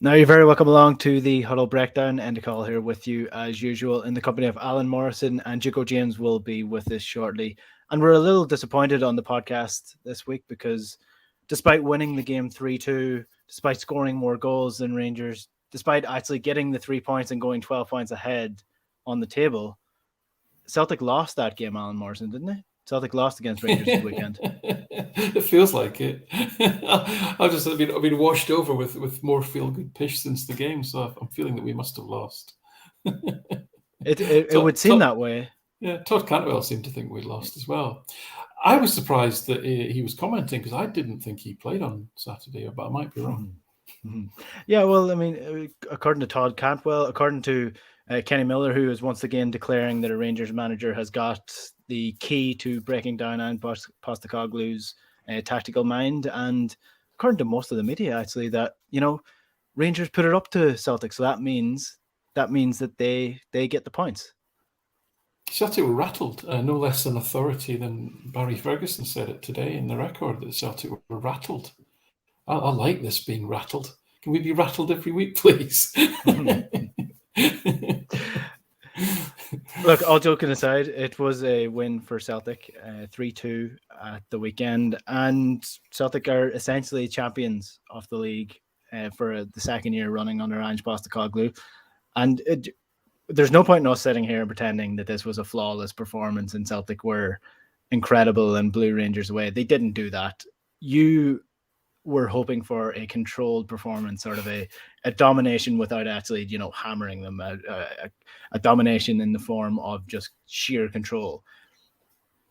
Now, you're very welcome along to the Huddle Breakdown. Enda Call here with you as usual in the company of Alan Morrison, and Jico James will be with us shortly. And we're a little disappointed on the podcast this week because despite winning the game 3-2, despite scoring more goals than Rangers, despite actually getting the 3 points and going 12 points ahead on the table, Celtic lost that game, Alan Morrison, didn't they? Celtic lost against Rangers this weekend. It feels like it. I've been washed over with more feel-good pish since the game, so I'm feeling that we must have lost. It would seem that way. Yeah, Todd Cantwell seemed to think we'd lost as well. I was surprised that he was commenting because I didn't think he played on Saturday, but I might be wrong. Yeah, well, I mean, according to Todd Cantwell, according to Kenny Miller, who is once again declaring that a Rangers manager has got the key to breaking down Jan Postecoglou's tactical mind, and according to most of the media, actually, that Rangers put it up to Celtic, so that means that they get the points. Celtic were rattled, no less an authority than Barry Ferguson said it today in the record that Celtic were rattled. I like this being rattled. Can we be rattled every week, please? Look, all joking aside, it was a win for Celtic, 3-2 at the weekend, and Celtic are essentially champions of the league for the second year running under Ange Postecoglou. And there's no point in us sitting here and pretending that this was a flawless performance and Celtic were incredible and blew Rangers away. They didn't do that. You were hoping for a controlled performance, sort of a domination without actually, hammering them, a domination in the form of just sheer control.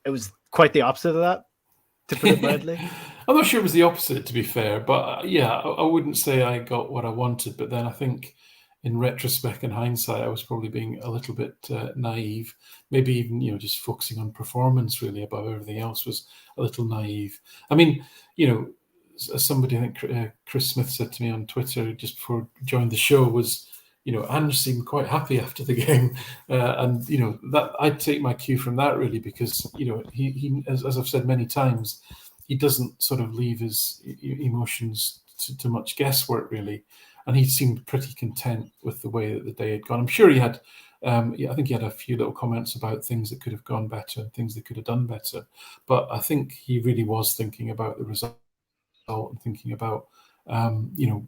It was quite the opposite of that, to put it mildly. I'm not sure it was the opposite, to be fair, but I wouldn't say I got what I wanted, but then I think in retrospect and hindsight, I was probably being a little bit naive, maybe even, just focusing on performance really above everything else was a little naive. I mean, as somebody, I think Chris Smith said to me on Twitter just before I joined the show was, Ange seemed quite happy after the game. And, that I'd take my cue from that really because, he as I've said many times, he doesn't sort of leave his emotions to much guesswork really. And he seemed pretty content with the way that the day had gone. I'm sure he had, I think he had a few little comments about things that could have gone better and things they could have done better. But I think he really was thinking about the result and thinking about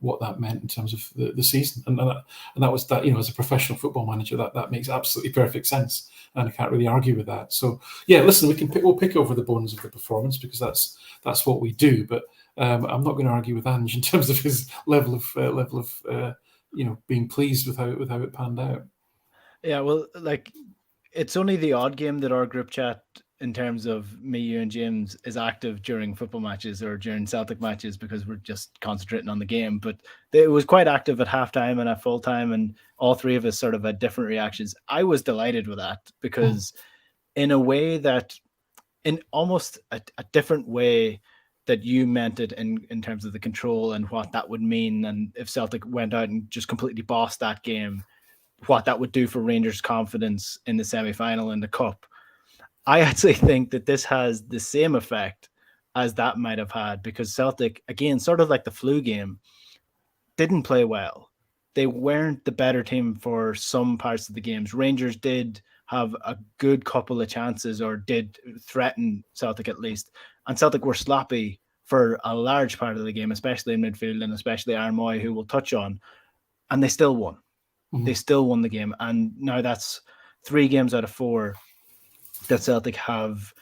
what that meant in terms of the season, and that was that. As a professional football manager, that makes absolutely perfect sense, and I can't really argue with that. So yeah, listen, we'll pick over the bones of the performance because that's what we do. But I'm not going to argue with Ange in terms of his level of being pleased with how it panned out. Yeah, well, it's only the odd game that our group chat, in terms of me, you, and James, is active during football matches or during Celtic matches because we're just concentrating on the game. But it was quite active at halftime and at full time, and all three of us sort of had different reactions. I was delighted with that because in a way that, in almost a different way that you meant it in terms of the control and what that would mean, and if Celtic went out and just completely bossed that game, what that would do for Rangers' confidence in the semi-final in the Cup. I actually think that this has the same effect as that might have had because Celtic, again, sort of like the flu game, didn't play well. They weren't the better team for some parts of the games. Rangers did have a good couple of chances or did threaten Celtic at least. And Celtic were sloppy for a large part of the game, especially in midfield and especially Aaron Moy, who we'll touch on. And they still won. Mm-hmm. They still won the game. And now that's 3 games out of 4 that Celtic have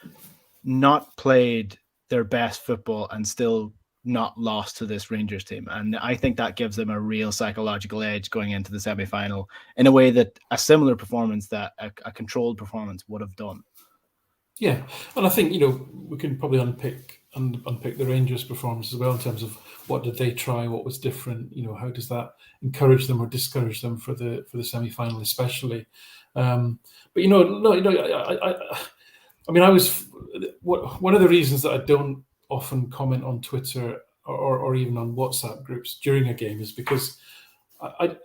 not played their best football and still not lost to this Rangers team. And I think that gives them a real psychological edge going into the semi-final in a way that a similar performance, that a controlled performance would have done. Yeah, and I think, we can probably unpick the Rangers' performance as well in terms of what did they try, what was different, how does that encourage them or discourage them for the semi-final especially. But I was one of the reasons that I don't often comment on Twitter or even on WhatsApp groups during a game is because I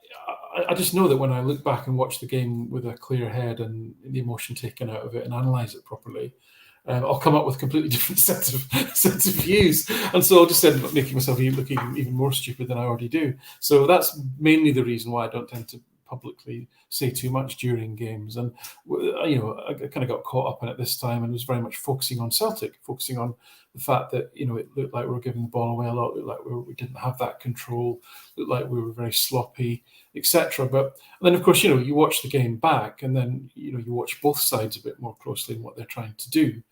I just know that when I look back and watch the game with a clear head and the emotion taken out of it and analyse it properly, I'll come up with a completely different set of views, and so I'll just end up making myself look even more stupid than I already do. So that's mainly the reason why I don't tend to publicly say too much during games. And I kind of got caught up in it this time and was very much focusing on Celtic, focusing on the fact that it looked like we were giving the ball away a lot, looked like we didn't have that control, looked like we were very sloppy, etc. But then, of course, you watch the game back, and then you watch both sides a bit more closely in what they're trying to do,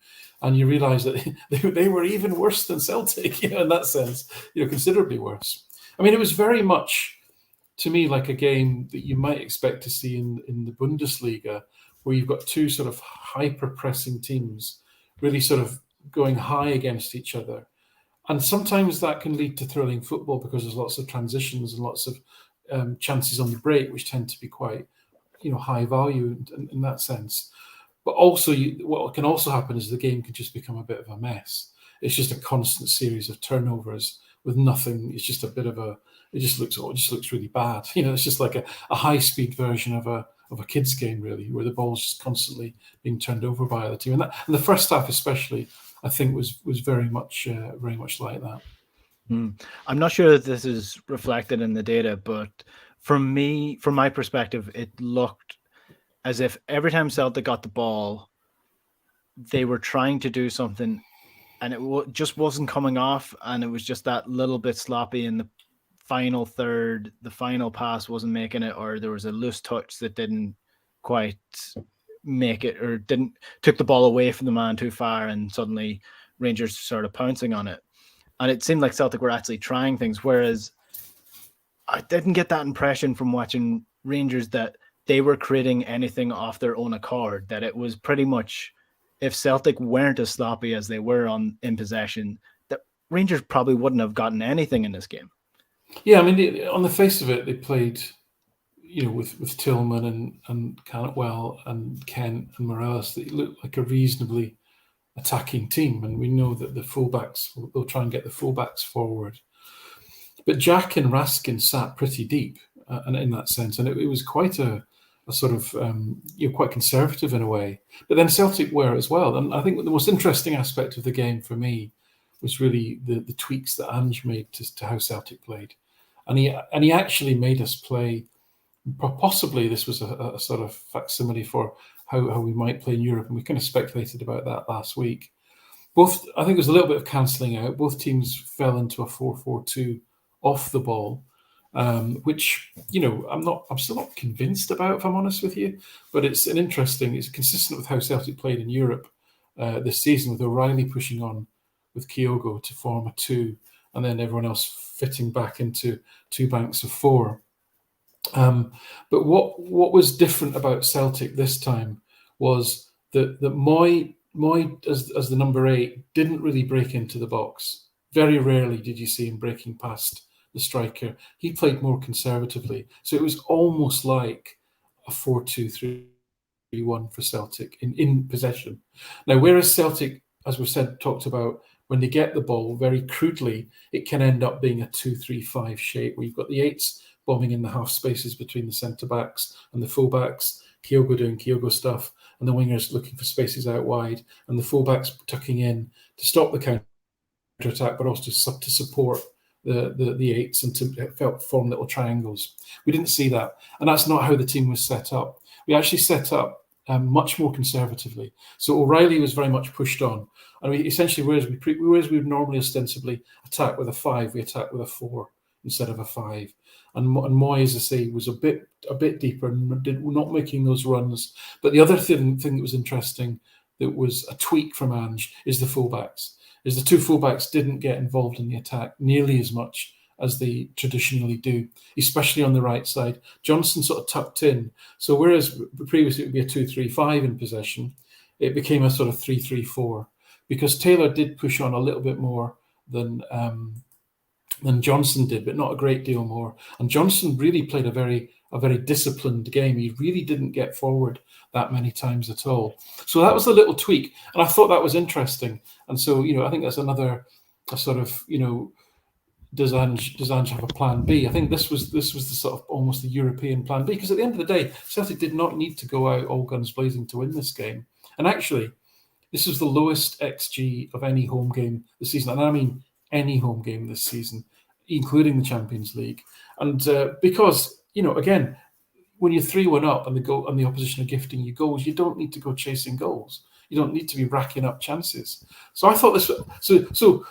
and you realise that they were even worse than Celtic, in that sense, considerably worse. I mean, it was very much, to me, like a game that you might expect to see in the Bundesliga, where you've got two sort of hyper-pressing teams really sort of going high against each other. And sometimes that can lead to thrilling football because there's lots of transitions and lots of chances on the break, which tend to be quite, high value in that sense. But also, what can also happen is the game can just become a bit of a mess. It's just a constant series of turnovers with nothing. It's just a bit of a. It just looks really bad. It's just like a high-speed version of a kids game, really, where the ball's just constantly being turned over by other team. And the first half, especially, I think was very much like that. I'm not sure that this is reflected in the data, but from my perspective, it looked as if every time Celtic got the ball, they were trying to do something, and it just wasn't coming off, and it was just that little bit sloppy in the final third. The final pass wasn't making it, or there was a loose touch that didn't quite make it, or took the ball away from the man too far, and suddenly Rangers started pouncing on it. And it seemed like Celtic were actually trying things, whereas I didn't get that impression from watching Rangers that they were creating anything off their own accord, that it was pretty much, if Celtic weren't as sloppy as they were in possession, that Rangers probably wouldn't have gotten anything in this game. Yeah, I mean, on the face of it, they played, with Tillman and Cantwell and Kent and Morales, they looked like a reasonably attacking team, and we know that the fullbacks, they'll try and get the fullbacks forward. But Jack and Raskin sat pretty deep, and in that sense, and it was quite a sort of quite conservative in a way. But then Celtic were as well, and I think the most interesting aspect of the game for me was really the tweaks that Ange made to how Celtic played, and he actually made us play. Possibly this was a sort of facsimile for how we might play in Europe, and we kind of speculated about that last week. I think there was a little bit of cancelling out. Both teams fell into a 4-4-2 off the ball, which I'm still not convinced about, if I'm honest with you. But it's consistent with how Celtic played in Europe this season, with O'Reilly pushing on with Kyogo to form a 2, and then everyone else fitting back into 2 banks of 4. But what was different about Celtic this time was that Moy as the number 8 didn't really break into the box. Very rarely did you see him breaking past the striker. He played more conservatively, so it was almost like a 4-2-3-1 for Celtic in possession. Now, whereas Celtic, as we've said, talked about, when they get the ball, very crudely, it can end up being a 2-3-5 shape, where you've got the 8s bombing in the half spaces between the centre-backs and the full-backs, Kyogo doing Kyogo stuff, and the wingers looking for spaces out wide, and the full-backs tucking in to stop the counter-attack, but also to support the 8s and to form little triangles. We didn't see that, and that's not how the team was set up. We actually set up much more conservatively. So O'Reilly was very much pushed on. And essentially, whereas we would normally ostensibly attack with a 5, we attack with a 4 instead of a 5. And Moy, as I say, was a bit deeper and not making those runs. But the other thing that was interesting, that was a tweak from Ange, is the fullbacks. Is the 2 fullbacks didn't get involved in the attack nearly as much as they traditionally do, especially on the right side. Johnson sort of tucked in. So whereas previously it would be a 2-3-5 in possession, it became a sort of 3-3-4, because Taylor did push on a little bit more than Johnson did, but not a great deal more. And Johnson really played a very disciplined game. He really didn't get forward that many times at all. So that was a little tweak, and I thought that was interesting. And so I think that's another sort of does Ange have a plan B? I think this was the sort of almost the European plan B, because at the end of the day, Celtic did not need to go out all guns blazing to win this game. And actually, this was the lowest XG of any home game this season, and I mean any home game this season, including the Champions League. And because, again, when you're 3-1 up and the opposition are gifting you goals, you don't need to go chasing goals. You don't need to be racking up chances. So I thought this. So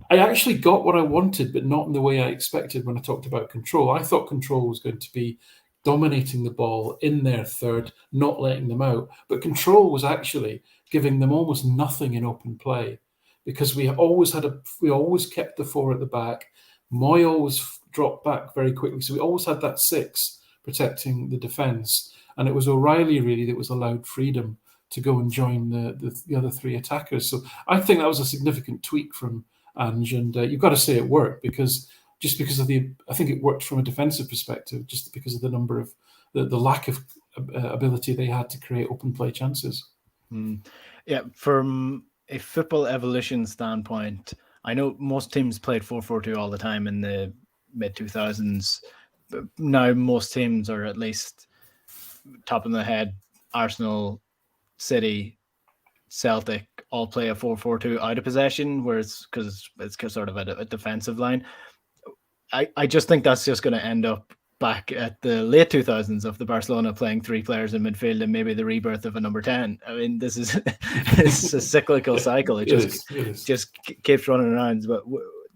I actually got what I wanted, but not in the way I expected when I talked about control. I thought control was going to be dominating the ball in their third, not letting them out. But control was actually giving them almost nothing in open play, because we always kept the 4 at the back. Moy always dropped back very quickly, so we always had that 6 protecting the defence, and it was O'Reilly really that was allowed freedom to go and join the other 3 attackers. So I think that was a significant tweak from Ange, and you've got to say it worked, because I think it worked from a defensive perspective, just because of the number of the lack of ability they had to create open play chances. Yeah, from a football evolution standpoint, I know most teams played 4-4-2 all the time in the mid 2000s. Now most teams are, at least top of the head, Arsenal, City, Celtic, all play a 4-4-2 out of possession, whereas because it's sort of a defensive line. I just think that's just going to end up back at the late 2000s of the Barcelona playing 3 players in midfield and maybe the rebirth of a number 10. I mean, this is it's a cyclical cycle. It just keeps running around. But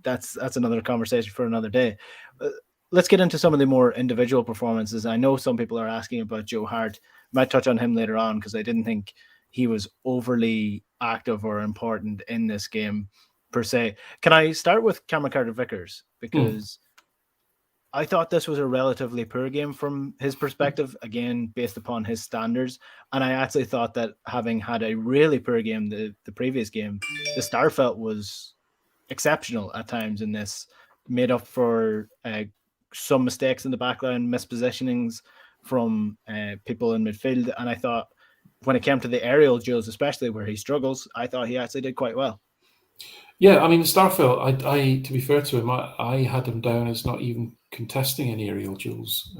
that's another conversation for another day. Let's get into some of the more individual performances. I know some people are asking about Joe Hart. Might touch on him later on, because I didn't think he was overly active or important in this game per se. Can I start with Cameron Carter-Vickers? Because I thought this was a relatively poor game from his perspective, again, based upon his standards. And I actually thought that, having had a really poor game the previous game, the Starfelt was exceptional at times in this, made up for some mistakes in the backline, mispositionings from people in midfield. And I thought when it came to the aerial duels, especially where he struggles, I thought he actually did quite well. Yeah, I mean, Starfelt, I to be fair to him, I had him down as not even contesting any aerial duels.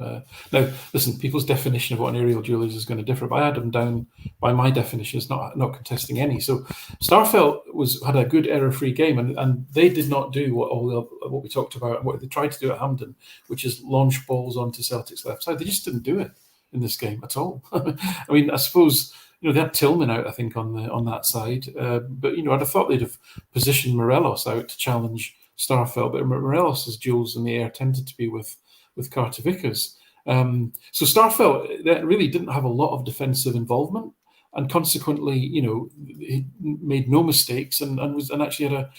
Now, listen, people's definition of what an aerial duel is going to differ, but I had him down by my definition as not contesting any. So Starfelt had a good error-free game, and they did not do what we talked about, what they tried to do at Hampden, which is launch balls onto Celtic's left side. They just didn't do it in this game at all. I mean, I suppose, they had Tillman out, I think, on that side. But, I'd have thought they'd have positioned Morelos out to challenge Starfelt. But Morelos' duels in the air tended to be with Carter-Vickers. So Starfelt really didn't have a lot of defensive involvement. And consequently, he made no mistakes and actually had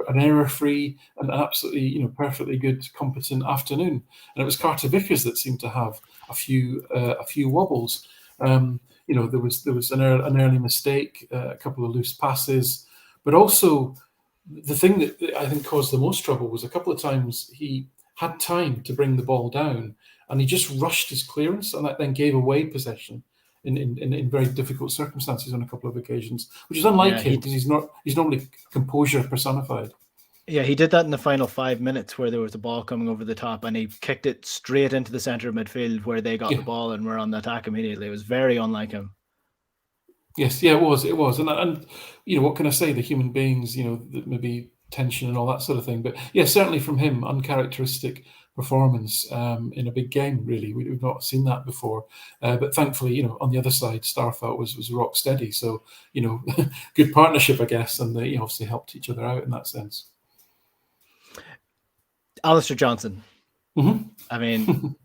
an error-free and an absolutely, perfectly good, competent afternoon. And it was Carter-Vickers that seemed to have a few wobbles. There was an early mistake, a couple of loose passes, but also the thing that I think caused the most trouble was a couple of times he had time to bring the ball down, and he just rushed his clearance, and that then gave away possession in very difficult circumstances on a couple of occasions, which is unlike him, because he's normally composure personified. Yeah, he did that in the final 5 minutes, where there was a ball coming over the top and he kicked it straight into the center of midfield, where they got the ball and were on the attack immediately. It was very unlike him. Yes, yeah, it was. And what can I say? The human beings, maybe tension and all that sort of thing. But yeah, certainly from him, uncharacteristic performance in a big game, really. We've not seen that before. But thankfully, on the other side, Starfelt was rock steady. So, good partnership, I guess. And they obviously helped each other out in that sense. Alistair Johnson. Mm-hmm. I mean,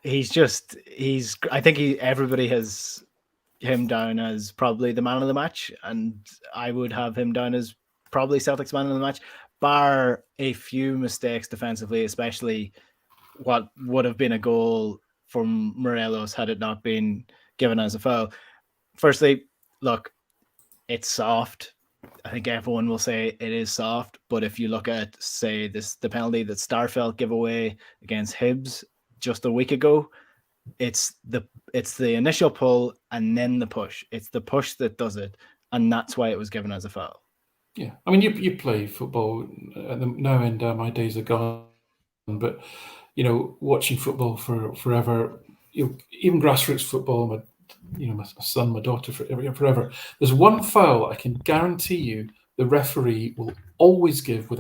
I think everybody has him down as probably the man of the match, and I would have him down as probably Celtic's man of the match, bar a few mistakes defensively, especially what would have been a goal from Morelos had it not been given as a foul. Firstly, look, it's soft. I think everyone will say it is soft, but if you look at, say, the penalty that Starfelt gave away against Hibs just a week ago, it's the initial pull and then the push. It's the push that does it, and that's why it was given as a foul. Yeah, I mean, you play football now, and my days are gone. But watching football for forever, even grassroots football, my son, my daughter, forever. There's one foul I can guarantee you the referee will always give with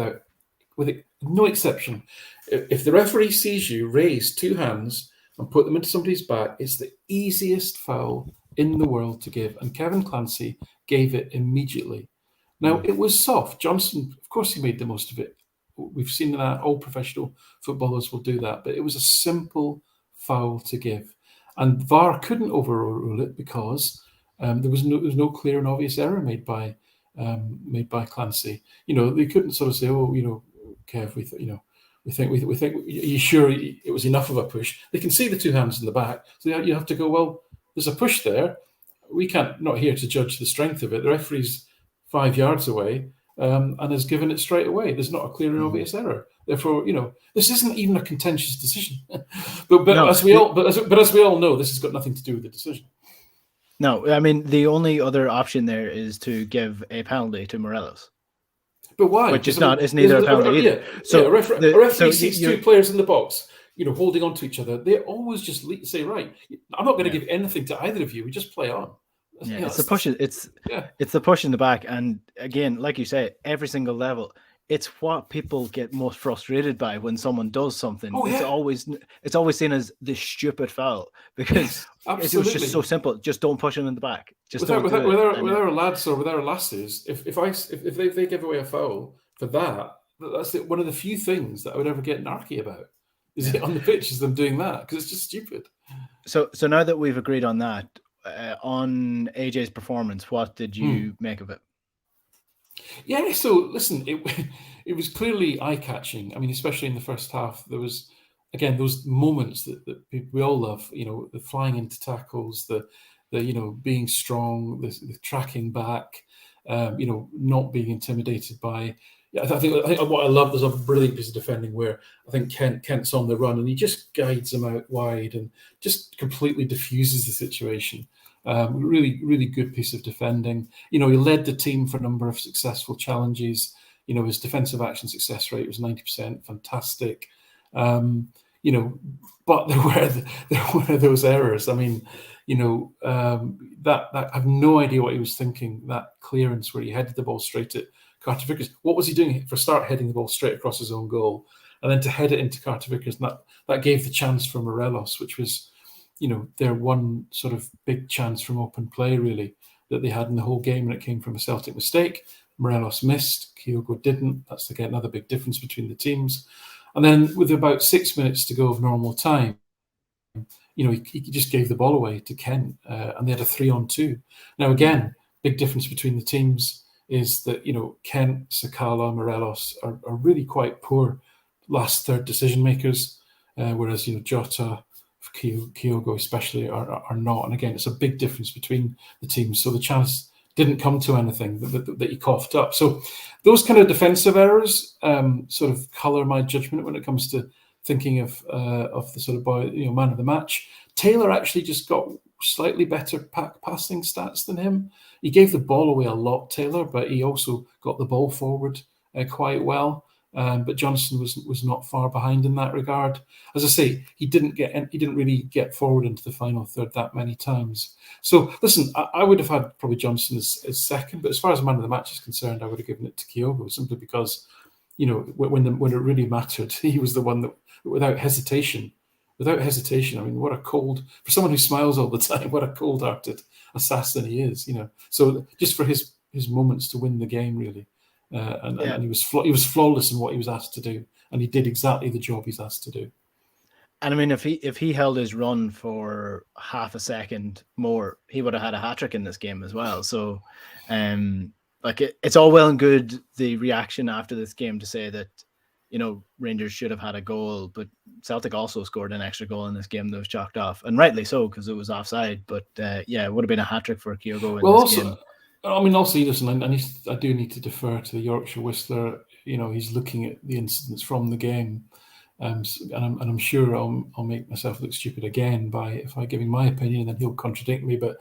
no exception. If the referee sees you raise two hands and put them into somebody's back, it's the easiest foul in the world to give. And Kevin Clancy gave it immediately. Now, it was soft. Johnson, of course, he made the most of it. We've seen that. All professional footballers will do that. But it was a simple foul to give. And VAR couldn't overrule it because there was no clear and obvious error made by Clancy. They couldn't sort of say, "Oh, Kev, we think, are you sure it was enough of a push?" They can see the two hands in the back, so you have to go, "Well, there's a push there. We can't, not here to judge the strength of it. The referee's 5 yards away and has given it straight away. There's not a clear and obvious error. Therefore, this isn't even a contentious decision." but no, as we all know, this has got nothing to do with the decision. No, I mean, the only other option there is to give a penalty to Morelos. But why? Which is not, it's neither a penalty either. So a referee sees two players in the box, holding on to each other. They always just say, "Right, I'm not going to give anything to either of you. We just play on." Yeah, it's the push. It's the push in the back, and again, like you say, every single level. It's what people get most frustrated by when someone does something. It's always seen as the stupid foul because it was just so simple. Just don't push him in the back. Just with our lads or with our lasses, if they give away a foul for that's one of the few things that I would ever get narky about. Is it on the pitch? Is them doing that because it's just stupid. So now that we've agreed on that, on AJ's performance, what did you make of it? Yeah, so listen, it was clearly eye-catching. I mean, especially in the first half, there was, again, those moments that we all love, the flying into tackles, the being strong, the tracking back, not being intimidated by. Yeah, I think what I love, there's a brilliant piece of defending where I think Kent's on the run and he just guides him out wide and just completely diffuses the situation. Really, really good piece of defending. He led the team for a number of successful challenges. His defensive action success rate was 90%, fantastic. But there were those errors. I mean, that I have no idea what he was thinking. That clearance where he headed the ball straight at Carter Vickers. What was he doing? For a start, heading the ball straight across his own goal, and then to head it into Carter Vickers, and that gave the chance for Morelos, which was, their one sort of big chance from open play, really, that they had in the whole game, and it came from a Celtic mistake. Morelos missed, Kyogo didn't. That's again another big difference between the teams. And then with about 6 minutes to go of normal time, he just gave the ball away to Kent, and they had a 3-on-2. Now again, big difference between the teams is that Kent, Sakala, Morelos are really quite poor last third decision makers, whereas Jota, Kyogo especially are not. And again, it's a big difference between the teams. So the chance didn't come to anything that he coughed up. So those kind of defensive errors sort of colour my judgment when it comes to thinking of the sort of man of the match. Taylor actually just got slightly better passing stats than him. He gave the ball away a lot, Taylor, but he also got the ball forward quite well. But Johnson was not far behind in that regard. As I say, he didn't really get forward into the final third that many times. So listen, I would have had probably Johnson as second, but as far as man of the match is concerned, I would have given it to Kyogo simply because, when it really mattered, he was the one that without hesitation. I mean, what a cold, for someone who smiles all the time, what a cold-hearted assassin he is, So just for his moments to win the game, really. And he was flawless in what he was asked to do, and he did exactly the job he's asked to do. And I mean, if he held his run for half a second more, he would have had a hat-trick in this game as well. So, it's all well and good, the reaction after this game to say that, Rangers should have had a goal, but Celtic also scored an extra goal in this game that was chalked off, and rightly so because it was offside. But it would have been a hat-trick for Kyogo in this game. I mean, also, listen, I do need to defer to the Yorkshire Whistler. He's looking at the incidents from the game, and I'm sure I'll make myself look stupid again if I giving my opinion, then he'll contradict me. But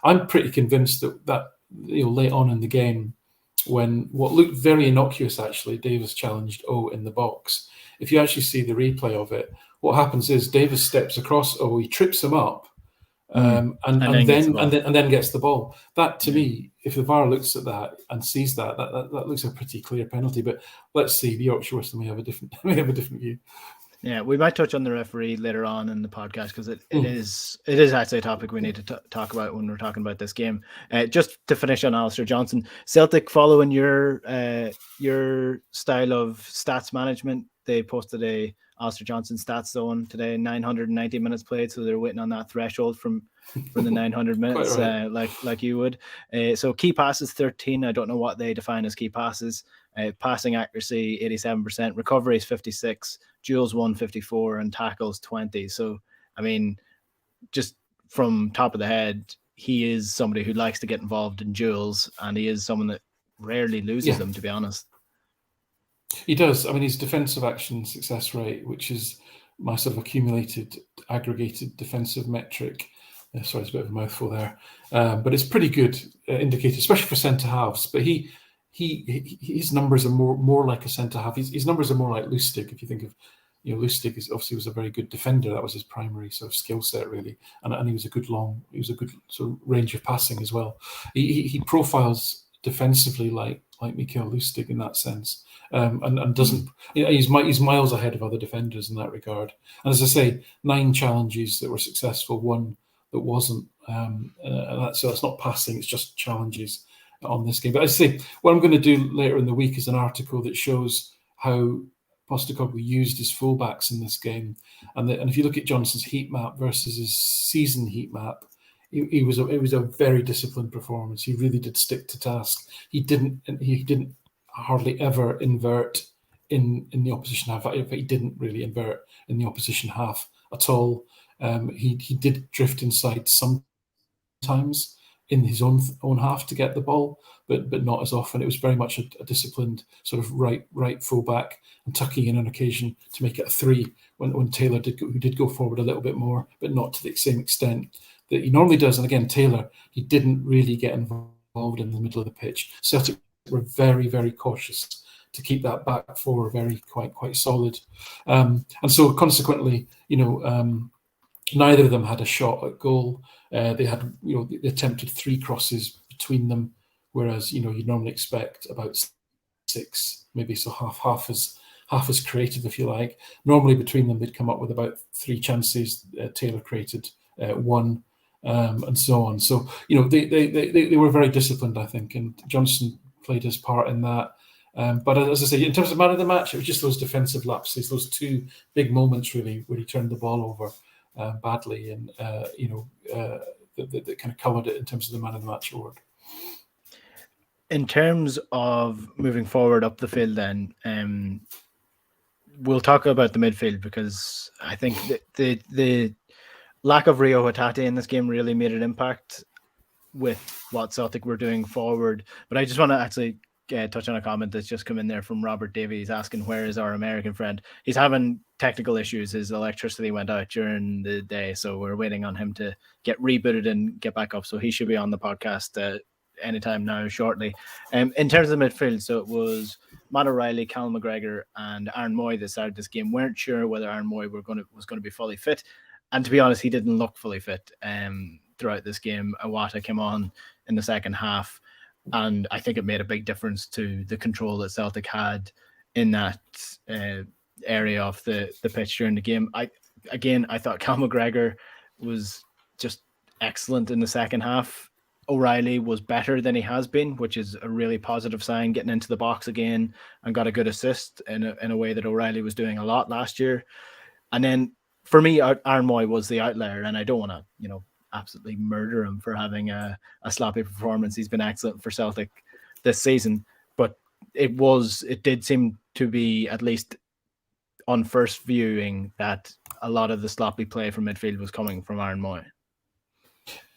I'm pretty convinced that late on in the game, when what looked very innocuous, actually, Davis challenged O in the box. If you actually see the replay of it, what happens is Davis steps across O, he trips him up, and then gets the ball. That, to me, if the VAR looks at that and sees that looks a pretty clear penalty. But let's see, the Yorkshire Whistle may have a different view. Yeah, we might touch on the referee later on in the podcast because it is actually a topic we need to talk about when we're talking about this game. Just to finish on Alistair Johnson, Celtic, following your style of stats management, they posted a Alistair Johnson stats zone today, 990 minutes played, so they're waiting on that threshold from the 900 minutes, right. like you would. So key passes 13. I don't know what they define as key passes. Passing accuracy 87%, recoveries 56, duels 154, and tackles 20. So, I mean, just from top of the head, he is somebody who likes to get involved in duels, and he is someone that rarely loses them, to be honest. He does. I mean, his defensive action success rate, which is my sort of accumulated, aggregated defensive metric. Sorry, it's a bit of a mouthful there, but it's pretty good indicator, especially for centre halves. But his numbers are more like a centre half. His numbers are more like Lustig. If you think of, Lustig obviously was a very good defender. That was his primary sort of skill set, really, and he was a good sort of range of passing as well. He profiles defensively like Mikael Lustig in that sense, and doesn't. He's miles ahead of other defenders in that regard. And as I say, 9 challenges that were successful, 1 that wasn't. So it's not passing; it's just challenges on this game. But I say, what I'm going to do later in the week is an article that shows how Postecoglou used his fullbacks in this game, and if you look at Johnson's heat map versus his season heat map, it was a very disciplined performance. He really did stick to task. He didn't hardly ever invert in the opposition half. He didn't really invert in the opposition half at all. He did drift inside sometimes in his own half to get the ball, but not as often. It was very much a disciplined sort of right fullback, and tucking in on occasion to make it a 3 when Taylor did go forward a little bit more, but not to the same extent that he normally does. And again, Taylor, he didn't really get involved in the middle of the pitch. Celtic were very, very cautious to keep that back four quite solid, and so consequently, neither of them had a shot at goal. They had, they attempted 3 crosses between them, whereas you'd normally expect about 6, maybe, so half as creative, if you like. Normally between them they'd come up with about 3 chances. Taylor created 1, and so on. So they were very disciplined, I think, and Johnson played his part in that. But as I say, in terms of man of the match, it was just those defensive lapses, those 2 big moments really where he turned the ball over badly, and that kind of coloured it in terms of the man of the match award. In terms of moving forward up the field, then we'll talk about the midfield, because I think the lack of Rio Hatate in this game really made an impact with what Celtic were doing forward. But I just want to actually touch on a comment that's just come in there from Robert Davies asking, where is our American friend? He's having technical issues. His electricity went out during the day, so we're waiting on him to get rebooted and get back up. So he should be on the podcast anytime now, shortly. In terms of the midfield, so it was Matt O'Reilly, Callum McGregor, and Aaron Moy that started this game. Weren't sure whether Aaron Moy was going to be fully fit, and to be honest, he didn't look fully fit throughout this game. Iwata came on in the second half, and I think it made a big difference to the control that Celtic had in that area of the pitch during the game. I thought Cal McGregor was just excellent in the second half. O'Reilly was better than he has been, which is a really positive sign, getting into the box again and got a good assist in a way that O'Reilly was doing a lot last year. And then for me, Aaron Moy was the outlier, and I don't want to, absolutely murder him for having a sloppy performance. He's been excellent for Celtic this season, but it did seem to be, at least on first viewing, that a lot of the sloppy play from midfield was coming from Aaron Moy.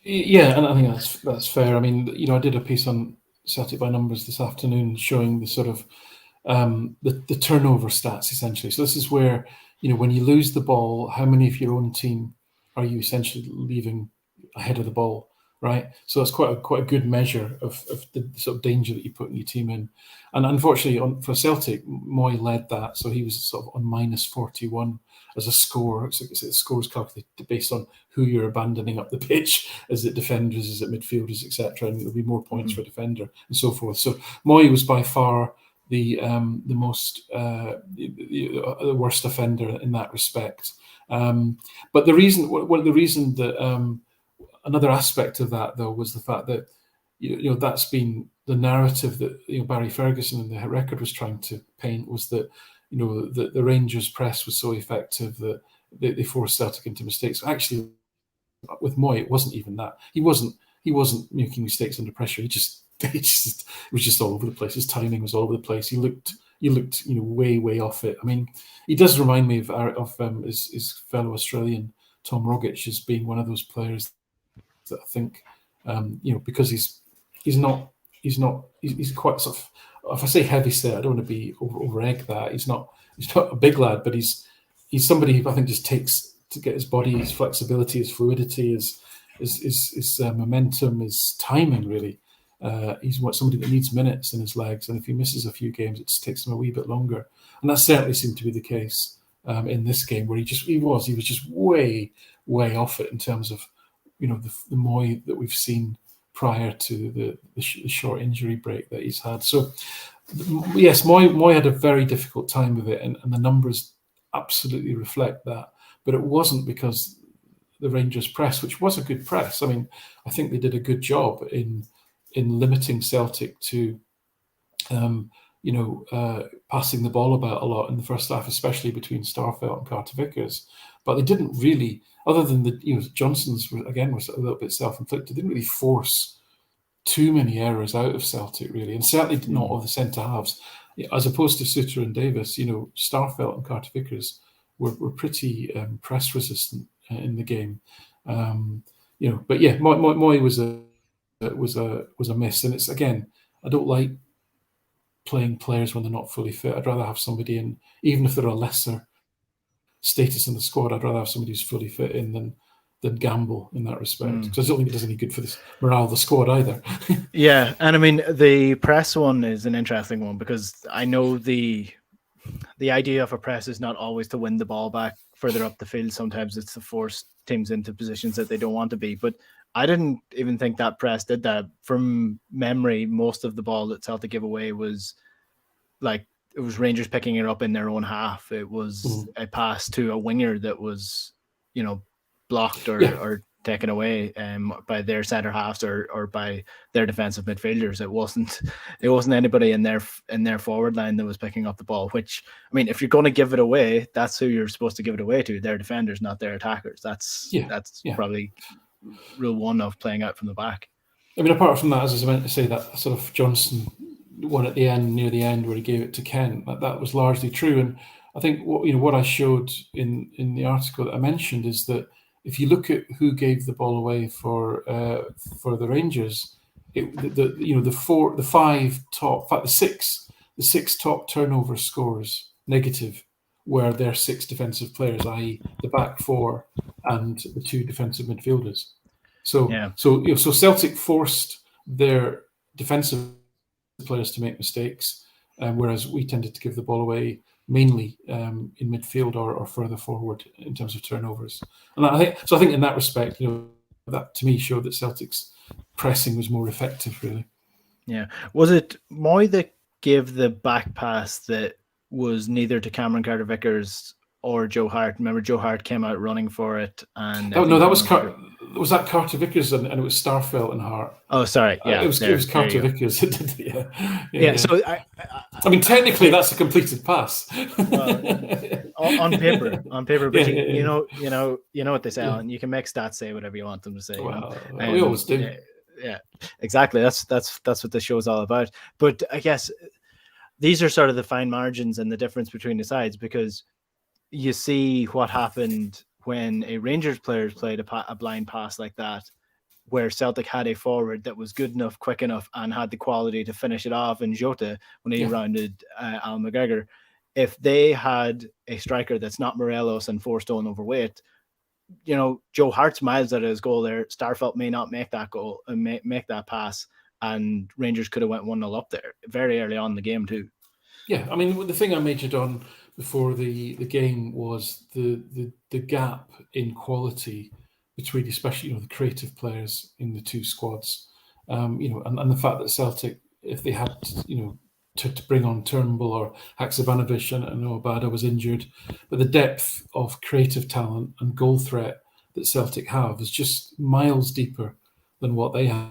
Yeah, and I think that's fair. I mean, I did a piece on Celtic by Numbers this afternoon showing the sort of the turnover stats, essentially. So this is where, when you lose the ball, how many of your own team are you essentially leaving ahead of the ball right? So that's quite a good measure of the sort of danger that you put in your team in. And unfortunately, for Celtic, Moy led that, so he was sort of on -41 as a score. So the score is calculated based on who you're abandoning up the pitch. Is it defenders? Is it midfielders, etc.? And there'll be more points for defender and so forth. So Moy was by far the most the worst offender in that respect. But the reason that another aspect of that, though, was the fact that that's been the narrative that Barry Ferguson and the record was trying to paint, was that the Rangers press was so effective that they forced Celtic into mistakes. Actually, with Moy, it wasn't even that. He wasn't making mistakes under pressure. It was just all over the place. His timing was all over the place. He looked way off it. I mean, he does remind me of his fellow Australian Tom Rogic as being one of those players that I think because he's quite sort of, if I say heavy set, I don't want to be over egg that. He's not a big lad, but he's somebody who I think just takes to get his body, his flexibility, his fluidity, his momentum, his timing really. He's somebody that needs minutes in his legs, and if he misses a few games, it just takes him a wee bit longer. And that certainly seemed to be the case in this game, where he was just way off it in terms of the Moy that we've seen prior to the short injury break that he's had. So yes, Moy had a very difficult time with it, and the numbers absolutely reflect that. But it wasn't because the Rangers press, which was a good press. I mean, I think they did a good job in limiting Celtic to passing the ball about a lot in the first half, especially between Starfelt and Carter Vickers. But they didn't really, other than Johnson's was a little bit self-inflicted, didn't really force too many errors out of Celtic really, and certainly not of the centre halves. As opposed to Suter and Davis, Starfelt and Carter Vickers were pretty press resistant in the game. But yeah, Moy was a miss, and it's, again, I don't like playing players when they're not fully fit. I'd rather have somebody in, even if they're a lesser status in the squad, I'd rather have somebody who's fully fit in than gamble in that respect, because I don't think it does any good for the morale of the squad either. Yeah, and I mean, the press one is an interesting one, because I know the idea of a press is not always to win the ball back further up the field. Sometimes it's to force teams into positions that they don't want to be. But I didn't even think that press did that. From memory, most of the ball that Celtic gave away was it was Rangers picking it up in their own half. It was a pass to a winger that was, blocked or taken away by their centre halves or by their defensive midfielders. It wasn't anybody in their forward line that was picking up the ball, which, I mean, if you're going to give it away, that's who you're supposed to give it away to. Their defenders, not their attackers. That's probably rule one of playing out from the back. I mean, apart from that, as I was meant to say, that sort of Johnson one at the end, near the end, where he gave it to Kent, that was largely true. And I think what I showed in the article that I mentioned is that if you look at who gave the ball away for the Rangers, the six top turnover scores negative were their six defensive players, i.e. the back four and the two defensive midfielders. So Celtic forced their defensive players to make mistakes, whereas we tended to give the ball away mainly in midfield or further forward in terms of turnovers. And I think in that respect, that to me showed that Celtic's pressing was more effective, really. Yeah. Was it Moy that gave the back pass that was neither to Cameron Carter-Vickers or Joe Hart? Remember, Joe Hart came out running for it, and that was that Carter Vickers, and it was Starfelt and Hart. Oh, sorry, yeah, it was Carter Vickers that did it. Yeah. So I mean, technically, that's a completed pass. On paper, but you know what they say, and you can make stats say whatever you want them to say. Well, we always do. Yeah, exactly. That's what the show is all about. But I guess these are sort of the fine margins and the difference between the sides, because you see what happened when a Rangers player played a blind pass like that, where Celtic had a forward that was good enough, quick enough, and had the quality to finish it off in Jota when he rounded Al McGregor. If they had a striker that's not Morelos and 4 stone overweight, Joe Hart's miles out of his goal there. Starfelt may not make that goal and make that pass, and Rangers could have went 1-0 up there very early on in the game too. Yeah, I mean, the thing I majored on before the game was the gap in quality between, especially the creative players in the two squads, and the fact that Celtic, if they had to bring on Turnbull or Haksabanovic, and I know Abada was injured, but the depth of creative talent and goal threat that Celtic have is just miles deeper than what they have.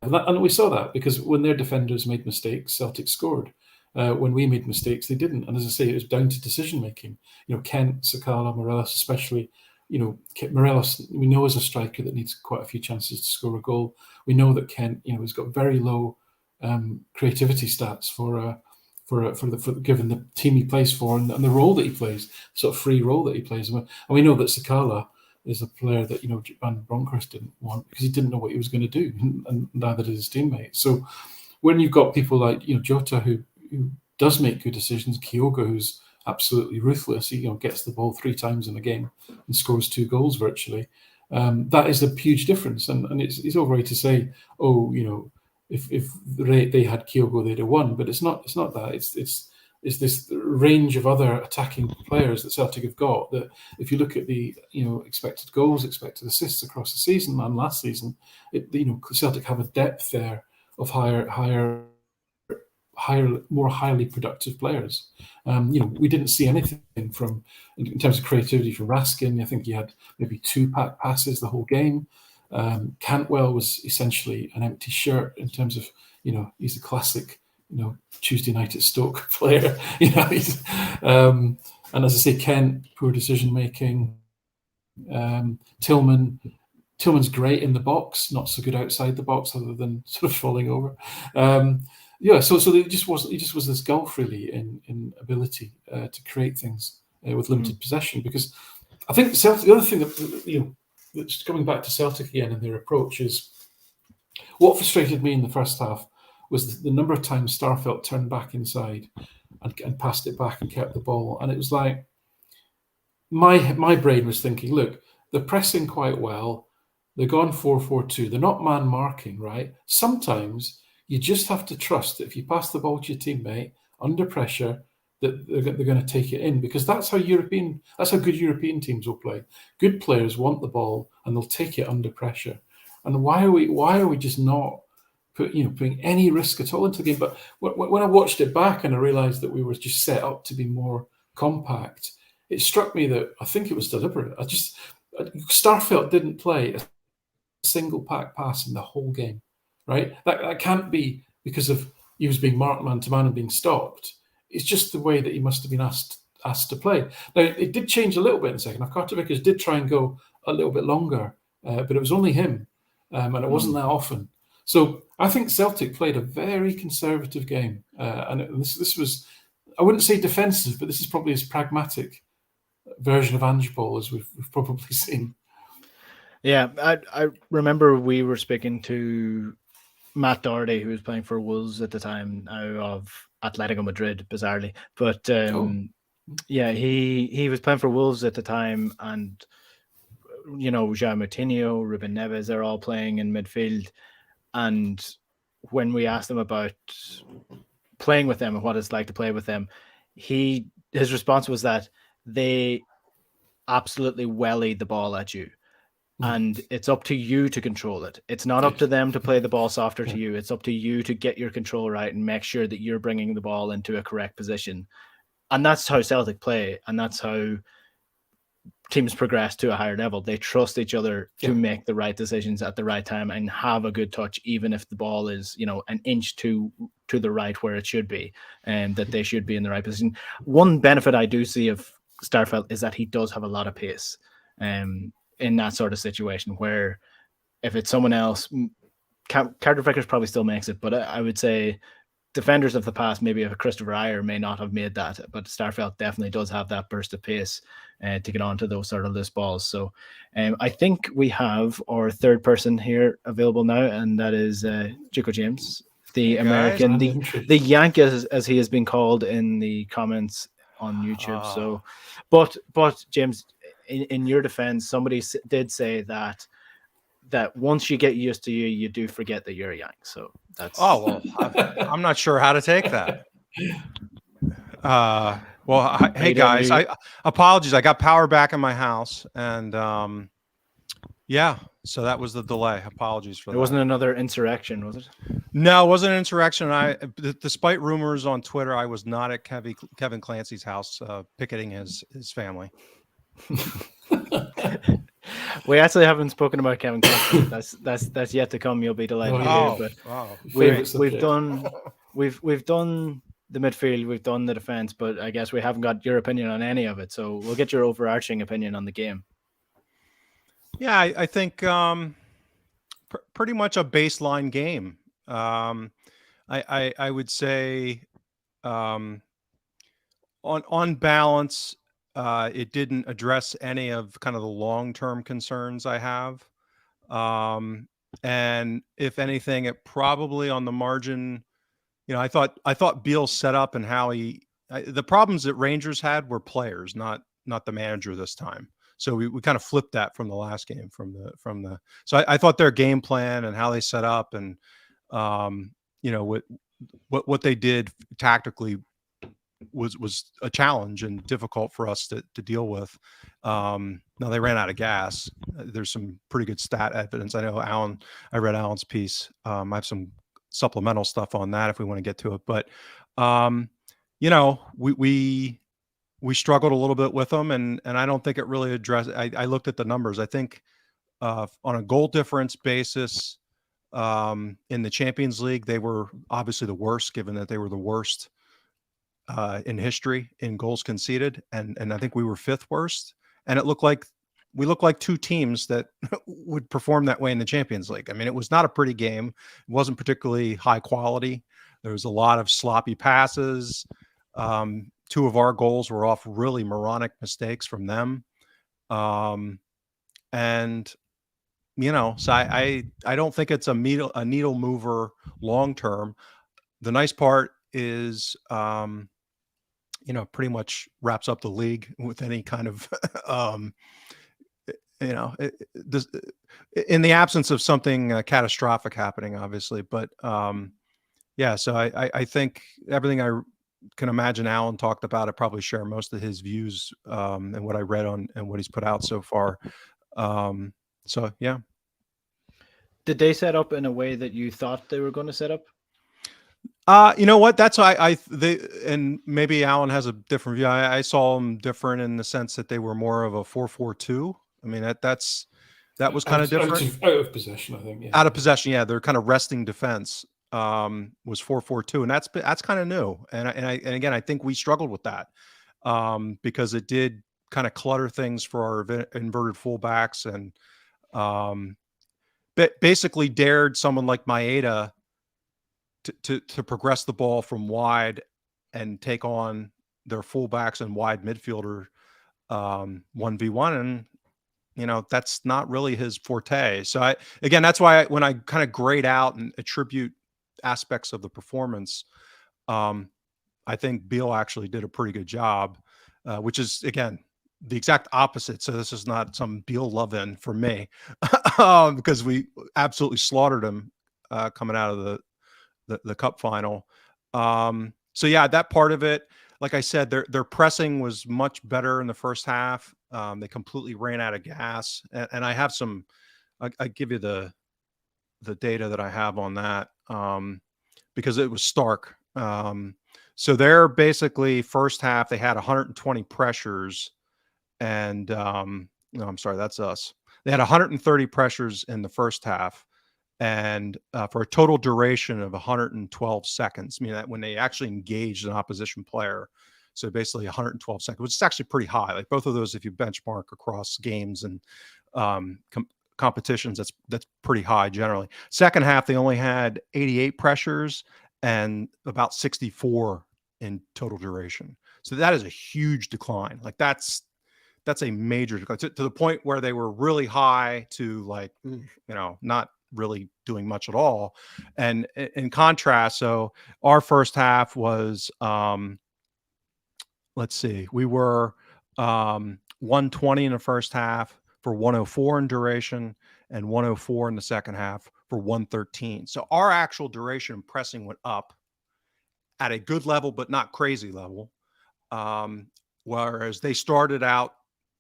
And we saw that because when their defenders made mistakes, Celtic scored. When we made mistakes, they didn't. And as I say, it was down to decision making. Kent, Sakala, Morelos, especially. Morelos, we know, is a striker that needs quite a few chances to score a goal. We know that Kent, he's got very low creativity stats for given the team he plays for and the role that he plays, sort of free role that he plays. And we know that Sakala is a player that Van Bronckhorst didn't want because he didn't know what he was going to do, and neither did his teammates. So when you've got people like Jota who does make good decisions, Kyogo who's absolutely ruthless, he gets the ball 3 times in a game and scores 2 goals virtually. That is a huge difference, and it's all right to say, if they had Kyogo, they'd have won, but it's not that. It's this range of other attacking players that Celtic have got that if you look at the expected goals, expected assists across the season and last season, Celtic have a depth there of higher, more highly productive players. We didn't see anything from in terms of creativity from Raskin. I think he had maybe 2 pack passes the whole game. Cantwell was essentially an empty shirt in terms of he's a classic Tuesday night at Stoke player. And as I say, Kent, poor decision making. Tillman's great in the box, not so good outside the box, other than sort of falling over. So he just was this gulf really in ability to create things with limited possession. Because I think Celtic, the other thing that that's coming back to Celtic again and their approach is what frustrated me in the first half was the number of times Starfelt turned back inside and passed it back and kept the ball. And it was like my brain was thinking, look, they're pressing quite well. They're gone 4-4-2. They're not man marking, right? Sometimes you just have to trust that if you pass the ball to your teammate under pressure, that they're going to take it in, because that's how good European teams will play. Good players want the ball and they'll take it under pressure. And why are we just not putting any risk at all into the game? But when I watched it back and I realised that we were just set up to be more compact, it struck me that I think it was deliberate. Starfelt didn't play a single pack pass in the whole game, right? That can't be because of he was being marked man to man and being stopped. It's just the way that he must have been asked to play. Now, it did change a little bit in the second half. Carter Vickers did try and go a little bit longer, but it was only him, and it wasn't that often. So I think Celtic played a very conservative game, and this was, I wouldn't say defensive, but this is probably as pragmatic version of Ange Ball as we've probably seen. Yeah, I remember we were speaking to Matt Doherty, who was playing for Wolves at the time, of Atletico Madrid, bizarrely. But yeah, he was playing for Wolves at the time, and João Moutinho, Ruben Neves, they're all playing in midfield. And when we asked him about playing with them and what it's like to play with them, his response was that they absolutely welly the ball at you. And it's up to you to control it. It's not up to them to play the ball softer to you. It's up to you to get your control right and make sure that you're bringing the ball into a correct position. And that's how Celtic play. And that's how teams progress to a higher level. They trust each other to make the right decisions at the right time and have a good touch, even if the ball is, an inch to the right where it should be, and that they should be in the right position. One benefit I do see of Starfelt is that he does have a lot of pace. In that sort of situation, where if it's someone else, Carter Vickers probably still makes it, but I would say defenders of the past, maybe if Christopher Ayer may not have made that, but Starfelt definitely does have that burst of pace to get onto those sort of loose balls. So I think we have our third person here available now, and that is Chico James, the American, the Yank, as he has been called in the comments on YouTube. So, but James, in your defense, somebody did say that once you get used to you do forget that you're a Yank. So that's well, I'm not sure how to take that. Hey guys, apologies. I got power back in my house, and yeah, so that was the delay. Apologies for that. It wasn't another insurrection, was it? No, it wasn't an insurrection. Despite rumors on Twitter, I was not at Kevin Clancy's house picketing his family. We actually haven't spoken about Kevin Clancy. That's yet to come. You'll be delighted to hear. But we've done the midfield, we've done the defense, but I guess we haven't got your opinion on any of it. So we'll get your overarching opinion on the game. Yeah, I think pretty much a baseline game. I would say on balance, it didn't address any of kind of the long-term concerns I have. And if anything, it probably on the margin, I thought Beal's setup and how the problems that Rangers had were players, not the manager this time. So we kind of flipped that from the last game so I thought their game plan and how they set up and what they did tactically was a challenge and difficult for us to deal with. Now they ran out of gas. There's some pretty good stat evidence. I know I read Alan's piece. I have some supplemental stuff on that if we want to get to it, but we struggled a little bit with them, and I don't think it really addressed. I looked at the numbers. I think on a goal difference basis in the Champions League, they were obviously the worst, given that they were the worst in history in goals conceded, and I think we were 5th worst. And we looked like two teams that would perform that way in the Champions League. I mean, it was not a pretty game. It wasn't particularly high quality. There was a lot of sloppy passes. 2 of our goals were off really moronic mistakes from them. So I don't think it's a needle mover long term. The nice part is, pretty much wraps up the league with any kind of, in the absence of something catastrophic happening, obviously. But yeah, so I think everything I can imagine Alan talked about, I probably share most of his views and what I read on and what he's put out so far. So yeah. Did they set up in a way that you thought they were going to set up? You know what? That's why and maybe Alan has a different view. I saw them different in the sense that they were more of a 4-4-2. I mean, that was kind of different. Out of possession, I think. Yeah. Out of possession, yeah. They're kind of resting defense. Was 4-4-2, and that's kind of new. And again, I think we struggled with that because it did kind of clutter things for our inverted fullbacks, and basically dared someone like Maeda to progress the ball from wide and take on their fullbacks and wide midfielder 1v1, and that's not really his forte. So that's why when I kind of grade out and attribute aspects of the performance, I think Beal actually did a pretty good job, which is again the exact opposite. So this is not some Beal love-in for me because we absolutely slaughtered him coming out of the cup final. So yeah, that part of it, like I said, their pressing was much better in the first half. They completely ran out of gas, and I have some. I give you the data that I have on that because it was stark. So they're basically first half they had 120 pressures, and no, I'm sorry, that's us. They had 130 pressures in the first half, and for a total duration of 112 seconds, meaning that when they actually engaged an opposition player, so basically 112 seconds, which is actually pretty high. Like both of those, if you benchmark across games and competitions, that's pretty high generally. Second half, they only had 88 pressures and about 64 in total duration. So that is a huge decline. Like that's a major decline to the point where they were really high to like, not really doing much at all. And in contrast, so our first half was, let's see, we were 120 in the first half for 104 in duration, and 104 in the second half for 113. So our actual duration and pressing went up at a good level, but not crazy level. Whereas they started out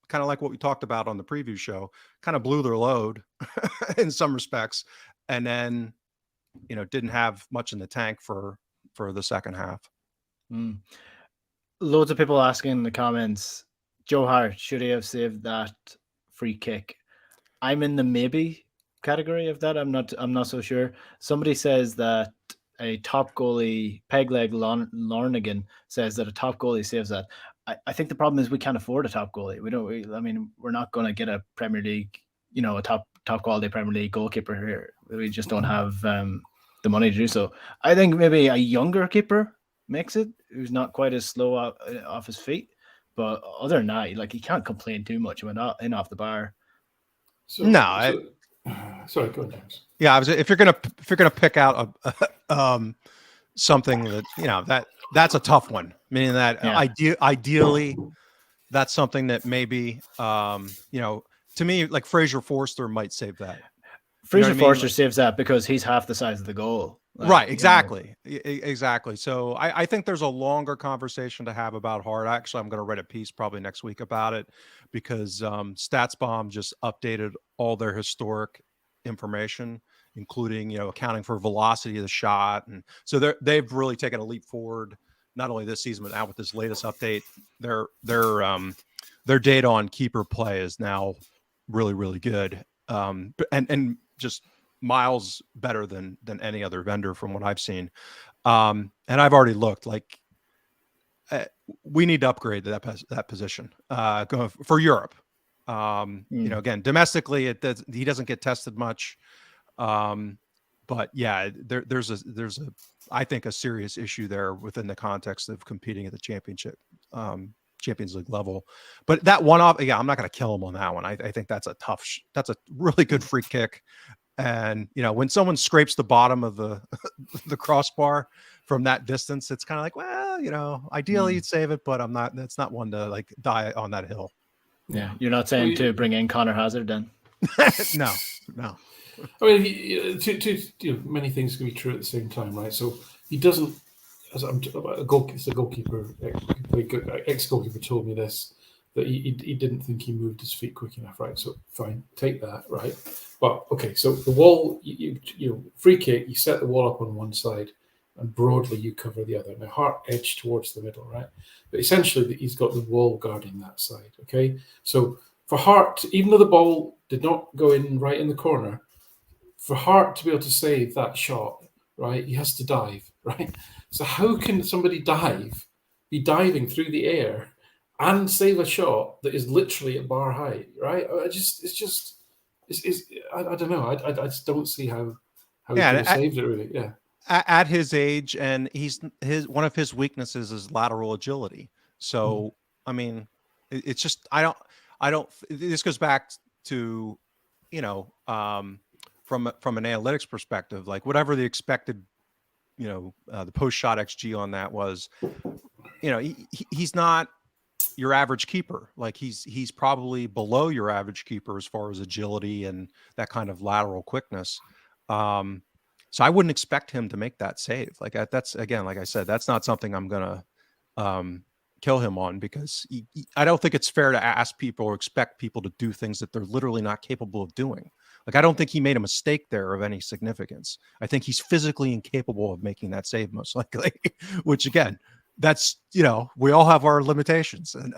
kind of like what we talked about on the preview show, kind of blew their load in some respects, and then, didn't have much in the tank for the second half. Loads of people asking in the comments, Joe Hart, should he have saved that free kick? I'm in the maybe category of that. I'm not so sure. Somebody says that a top goalie, Pegleg Lornigan, says that a top goalie saves that. I think the problem is we can't afford a top goalie. We're not going to get a Premier League, a top quality Premier League goalkeeper here. We just don't have the money to do so. I think maybe a younger keeper makes it, who's not quite as slow off his feet. But other than that, he can't complain too much when in off the bar. Sorry, go on, James. Yeah, if you're gonna pick out something that that's a tough one. Meaning that ideally, that's something that maybe to me, like Fraser Forster might save that. Fraser Forster saves that because he's half the size of the goal. Right, exactly. Exactly. So I think there's a longer conversation to have about Hart. Actually, I'm going to write a piece probably next week about it, because StatsBomb just updated all their historic information, including, accounting for velocity of the shot. And so they've really taken a leap forward, not only this season, but now with this latest update. Their data on keeper play is now really, really good. And just miles better than any other vendor from what I've seen. And I've already looked, we need to upgrade that position going for Europe. Again, domestically, he doesn't get tested much. But yeah, there's I think a serious issue there within the context of competing at the Champions League level. But that one off, I'm not going to kill him on that one. I think that's that's a really good free kick. And, when someone scrapes the bottom of the crossbar from that distance, it's kind of like, well, ideally you'd save it, but that's not one to die on that hill. Yeah. You're not saying to bring in Connor Hazard then? No. I mean, many things can be true at the same time, right? So he doesn't, it's a goalkeeper, ex-goalkeeper told me this, that he didn't think he moved his feet quick enough, right? So fine, take that, right? But okay, so the wall, free kick, you set the wall up on one side, and broadly you cover the other. Now Hart edged towards the middle, right? But essentially he's got the wall guarding that side, okay? So for Hart, even though the ball did not go in right in the corner, for Hart to be able to save that shot, right, he has to dive, right? So how can somebody be diving through the air and save a shot that is literally at bar height, right? I don't know. I just don't see how he could have saved it, really. Yeah. At his age, and one of his weaknesses is lateral agility. So I mean, it's just I don't. This goes back to from an analytics perspective, whatever the expected the post shot XG on that was, he's not your average keeper. He's probably below your average keeper as far as agility and that kind of lateral quickness. So I wouldn't expect him to make that save. That's, again, like I said, that's not something I'm gonna kill him on, because I don't think it's fair to ask people or expect people to do things that they're literally not capable of doing. I don't think he made a mistake there of any significance. I think he's physically incapable of making that save, most likely, which, again, that's, we all have our limitations, and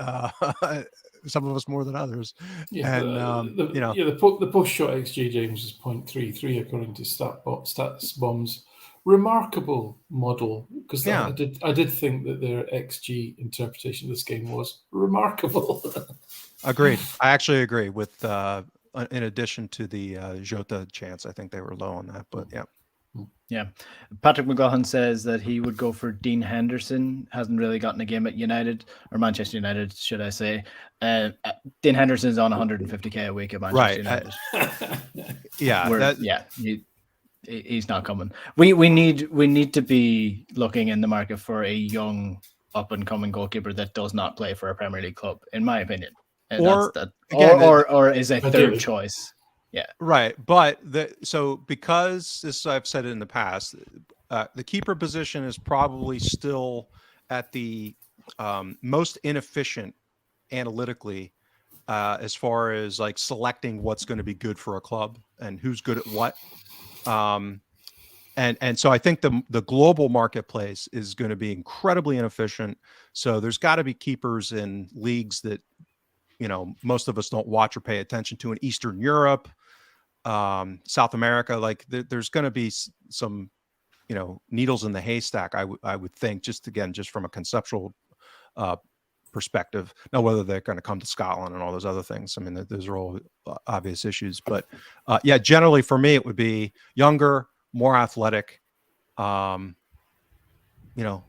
some of us more than others. Yeah, and the post shot XG, James, is 0.33 according to StatsBomb's remarkable model, because I did think that their XG interpretation of this game was remarkable. Agreed. I actually agree with. In addition to the Jota chance, I think they were low on that, but yeah. Yeah. Patrick McGowan says that he would go for Dean Henderson. Hasn't really gotten a game at United, or Manchester United, should I say. Dean Henderson's on 150k a week at Manchester United. He's not coming. We need to be looking in the market for a young up and coming goalkeeper that does not play for a Premier League club, in my opinion. And Or that's that, again, or is a third Ideally. choice. Yeah. right. But because this, I've said it in the past, the keeper position is probably still at the most inefficient analytically, as far as like selecting what's going to be good for a club and who's good at what. And so I think the global marketplace is going to be incredibly inefficient. So there's got to be keepers in leagues that, you know, most of us don't watch or pay attention to, in Eastern Europe, South America. Like there's going to be some, you know, needles in the haystack. I would think, just from a conceptual perspective. Now, whether they're going to come to Scotland and all those other things, I mean, those are all obvious issues. But yeah, generally for me, it would be younger, more athletic, you know,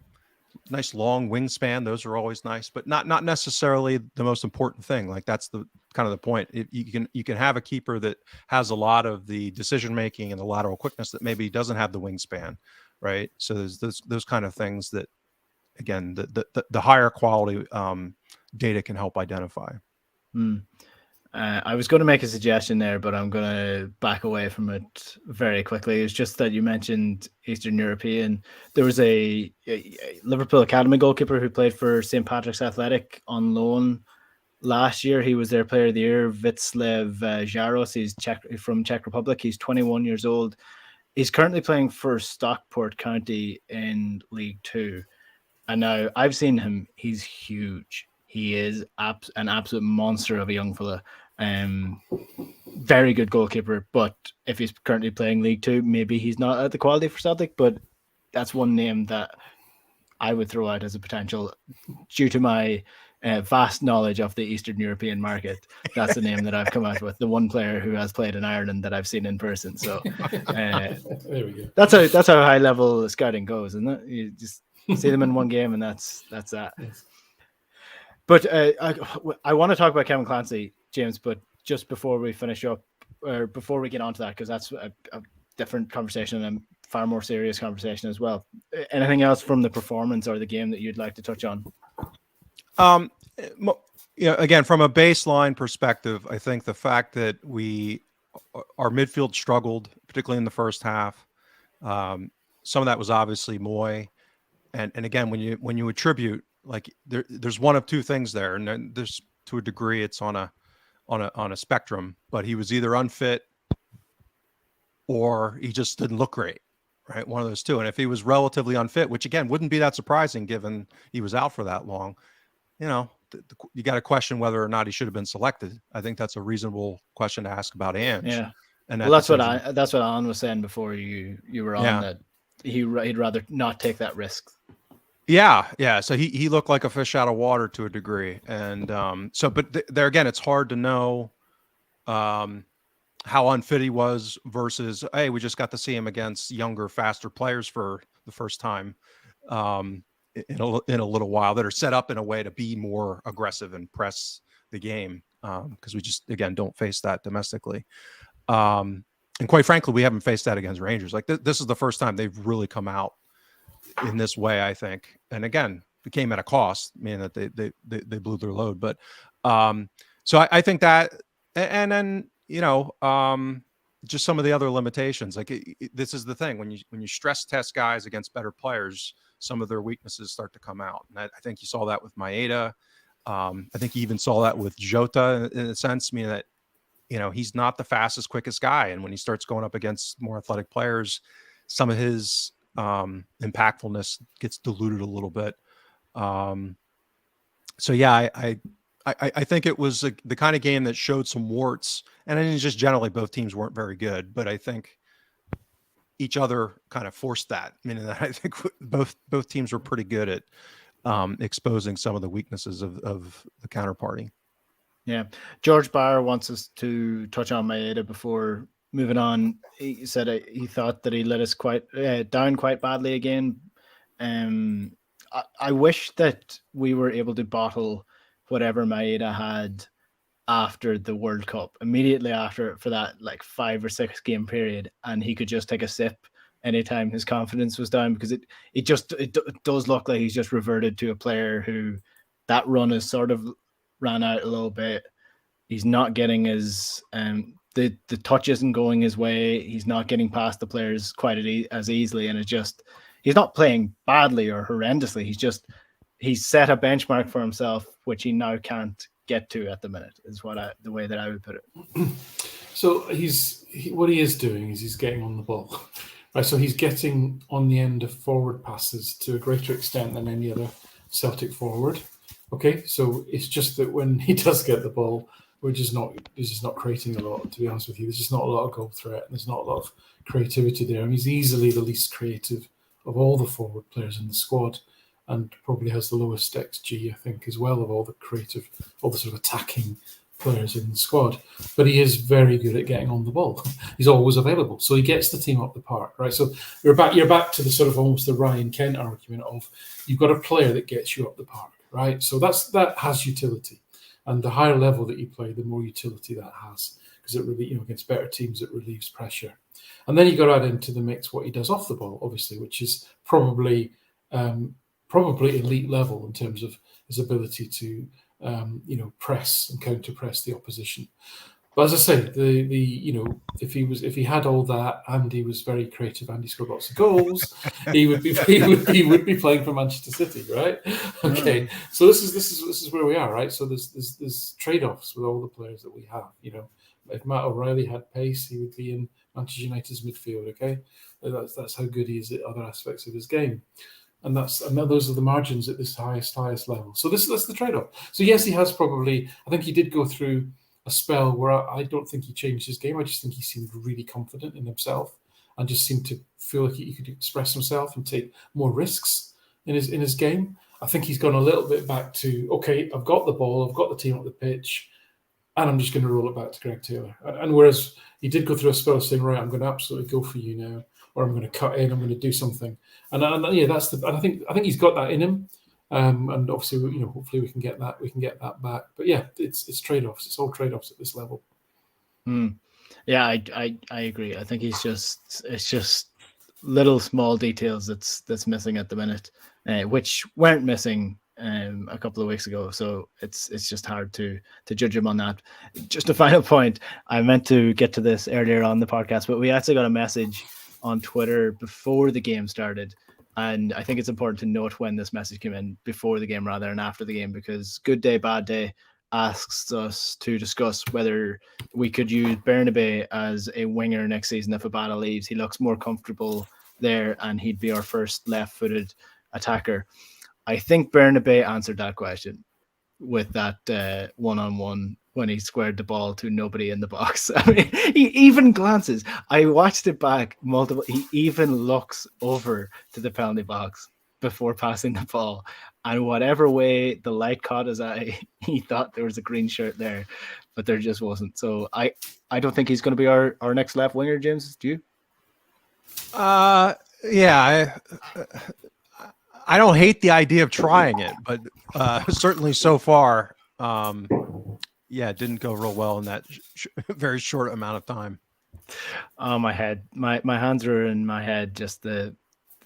nice long wingspan. Those are always nice, but not necessarily the most important thing. Like that's the kind of the point. You can have a keeper that has a lot of the decision making and the lateral quickness that maybe doesn't have the wingspan, right? So there's those kind of things that, again, the higher quality data can help identify. I was going to make a suggestion there, but I'm going to back away from it very quickly. It's just that you mentioned Eastern European. There was a Liverpool Academy goalkeeper who played for St. Patrick's Athletic on loan last year. He was their player of the year, Václav Jaros. He's from Czech Republic. He's 21 years old. He's currently playing for Stockport County in League Two. And now I've seen him. He's huge. He is an absolute monster of a young fella. Very good goalkeeper. But if he's currently playing League Two, maybe he's not at the quality for Celtic. But that's one name that I would throw out as a potential due to my vast knowledge of the Eastern European market. That's the name that I've come out with. The one player who has played in Ireland that I've seen in person. So there we go. That's how high level scouting goes, isn't it? You just see them in one game and that's that. Yes. But I want to talk about Kevin Clancy, James, but just before we finish up, or before we get onto that, because that's a different conversation and a far more serious conversation as well. Anything else from the performance or the game that you'd like to touch on? Yeah, again, from a baseline perspective, I think the fact that our midfield struggled, particularly in the first half, some of that was obviously Moy. And again, when you attribute, like there's one of two things there, and then there's, to a degree, it's on a spectrum. But he was either unfit or he just didn't look great, right? One of those two. And if he was relatively unfit, which again wouldn't be that surprising given he was out for that long, you know, you got to question whether or not he should have been selected. I think that's a reasonable question to ask about Ange. Yeah, and well, that's what Alan was saying before you were on, yeah, that he'd rather not take that risk. Yeah. So he looked like a fish out of water to a degree, and but there again, it's hard to know how unfit he was versus, hey, we just got to see him against younger, faster players for the first time in a little while, that are set up in a way to be more aggressive and press the game, because we just, again, don't face that domestically. And quite frankly, we haven't faced that against Rangers. Like this is the first time they've really come out in this way, I think. And again, it came at a cost, meaning that they blew their load. But so I think that, and then, you know, just some of the other limitations. Like this is the thing, when you stress test guys against better players, some of their weaknesses start to come out. And I think you saw that with Maeda. I think you even saw that with Jota in a sense, meaning that, you know, he's not the fastest, quickest guy. And when he starts going up against more athletic players, some of his impactfulness gets diluted a little bit. So yeah, I think it was the kind of game that showed some warts, and then just generally both teams weren't very good, but I think each other kind of forced that. Meaning that I think both teams were pretty good at exposing some of the weaknesses of the counterparty. Yeah, George Barr wants us to touch on Maeda before moving on. He said he thought that he let us down quite badly again. I wish that we were able to bottle whatever Maeda had after the World Cup, immediately after, for that like 5 or 6 game period, and he could just take a sip anytime his confidence was down, because it does look like he's just reverted to a player who that run is sort of ran out a little bit. He's not getting his the touch isn't going his way. He's not getting past the players quite as easily, and it's just he's not playing badly or horrendously. He's set a benchmark for himself, which he now can't get to at the minute. Is the way that I would put it. So what he is doing is he's getting on the ball, right? So he's getting on the end of forward passes to a greater extent than any other Celtic forward. Okay, so it's just that when he does get the ball, he's just not creating a lot, to be honest with you. There's just not a lot of goal threat. There's not a lot of creativity there. And he's easily the least creative of all the forward players in the squad, and probably has the lowest XG, I think, as well, of all the sort of attacking players in the squad. But he is very good at getting on the ball. He's always available. So he gets the team up the park, right? So you're back to the sort of almost the Ryan Kent argument of you've got a player that gets you up the park, right? So that has utility. And the higher level that you play, the more utility that has, because it really, against better teams, it relieves pressure. And then you got to add into the mix what he does off the ball, obviously, which is probably elite level in terms of his ability to, press and counter press the opposition. But as I say, if he had all that and he was very creative and he scored lots of goals, he would be playing for Manchester City, right? Okay, so this is where we are, right? So there's trade-offs with all the players that we have. If Matt O'Reilly had pace, he would be in Manchester United's midfield. Okay, that's how good he is at other aspects of his game. And those are the margins at this highest level. So that's the trade-off. So yes, he has probably. I think he did go through a spell where I don't think he changed his game. I just think he seemed really confident in himself and just seemed to feel like he could express himself and take more risks in his game. I think he's gone a little bit back to, okay, I've got the ball, I've got the team up the pitch, and I'm just going to roll it back to Greg Taylor. And whereas he did go through a spell of saying, right, I'm going to absolutely go for you now, or I'm going to cut in, I'm going to do something. And I think he's got that in him. And obviously, hopefully we can get that back. But yeah, it's trade-offs. It's all trade-offs at this level. Yeah, I agree. I think it's just little small details that's missing at the minute, which weren't missing a couple of weeks ago. So it's just hard to judge him on that. Just a final point. I meant to get to this earlier on the podcast, but we actually got a message on Twitter before the game started. And I think it's important to note when this message came in, before the game rather than after the game, because Good Day, Bad Day asks us to discuss whether we could use Bernabe as a winger next season if Abada leaves. He looks more comfortable there and he'd be our first left-footed attacker. I think Bernabe answered that question with that one-on-one when he squared the ball to nobody in the box. I mean, he even glances. I watched it back multiple. He even looks over to the penalty box before passing the ball. And whatever way the light caught his eye, he thought there was a green shirt there, but there just wasn't. So I don't think he's going to be our next left winger, James. Do you? Yeah. I don't hate the idea of trying it, but certainly so far, it didn't go real well in that very short amount of time. Oh, my head, my hands were in my head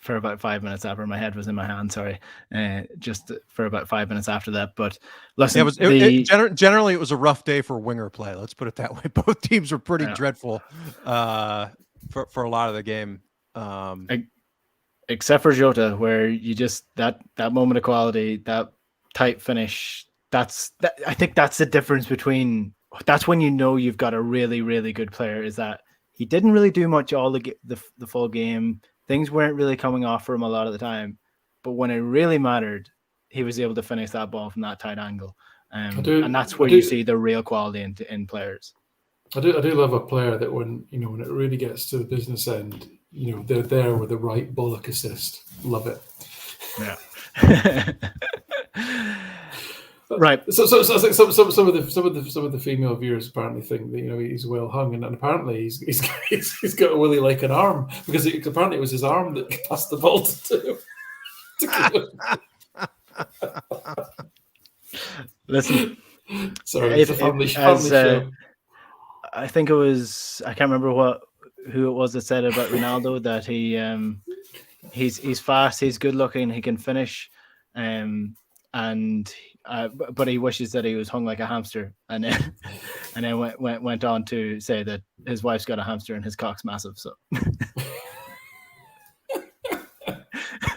for about 5 minutes after. My head was in my hand, sorry, just for about 5 minutes after that. But listen, generally it was a rough day for winger play. Let's put it that way. Both teams were pretty dreadful for a lot of the game. Except for Jota, where you just that moment of quality, that tight finish. I think that's the difference between. That's when you know you've got a really, really good player. Is that he didn't really do much all the full game. Things weren't really coming off for him a lot of the time, but when it really mattered, he was able to finish that ball from that tight angle. And that's where you see the real quality in players. I do love a player that when it really gets to the business end, they're there with the right bollock assist. Love it. Yeah. Right. So some of the female viewers apparently think that he's well hung, and apparently he's got a willy like an arm, because apparently it was his arm that passed the ball to Listen, sorry, it's a family show. I think it was, I can't remember who it was that said about Ronaldo that he's fast, he's good looking, he can finish. and but he wishes that he was hung like a hamster, and then went on to say that his wife's got a hamster and his cock's massive. So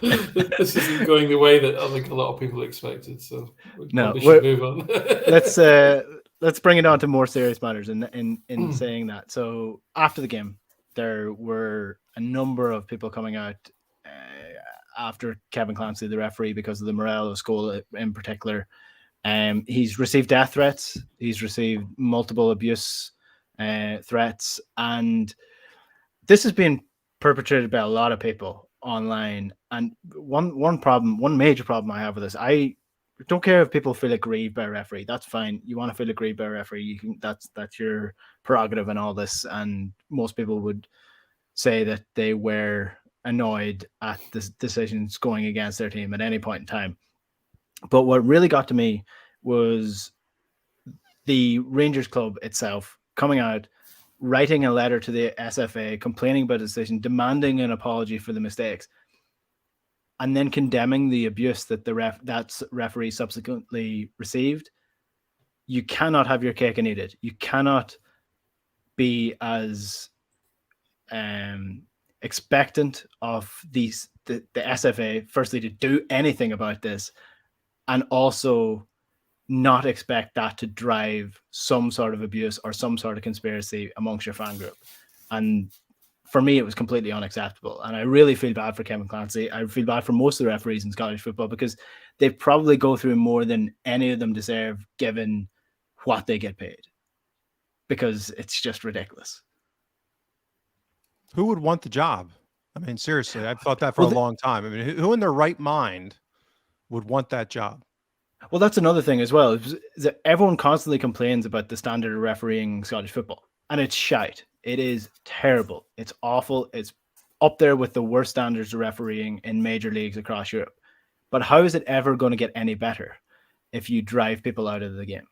this isn't going the way that I think a lot of people expected. So we no, should move on. let's bring it on to more serious matters. In saying that, so after the game, there were a number of people coming out after Kevin Clancy, the referee, because of the Morelos goal in particular. He's received death threats. He's received multiple abuse threats, and this has been perpetrated by a lot of people online. And one major problem I have with this, I don't care if people feel aggrieved by a referee. That's fine. You want to feel aggrieved by a referee, you can. That's your prerogative and all this. And most people would say that they were annoyed at the decisions going against their team at any point in time. But what really got to me was the Rangers club itself coming out, writing a letter to the SFA, complaining about the decision, demanding an apology for the mistakes, and then condemning the abuse that that referee subsequently received. You cannot have your cake and eat it. You cannot be as expectant of the SFA, firstly, to do anything about this, and also not expect that to drive some sort of abuse or some sort of conspiracy amongst your fan group. And for me, it was completely unacceptable. And I really feel bad for Kevin Clancy. I feel bad for most of the referees in Scottish football, because they probably go through more than any of them deserve, given what they get paid, because it's just ridiculous. Who would want the job? I mean, seriously, I've thought that for a long time. I mean, who in their right mind would want that job? Well, that's another thing as well, is that everyone constantly complains about the standard of refereeing Scottish football, and it's shite. It is terrible. It's awful. It's up there with the worst standards of refereeing in major leagues across Europe. But how is it ever going to get any better if you drive people out of the game?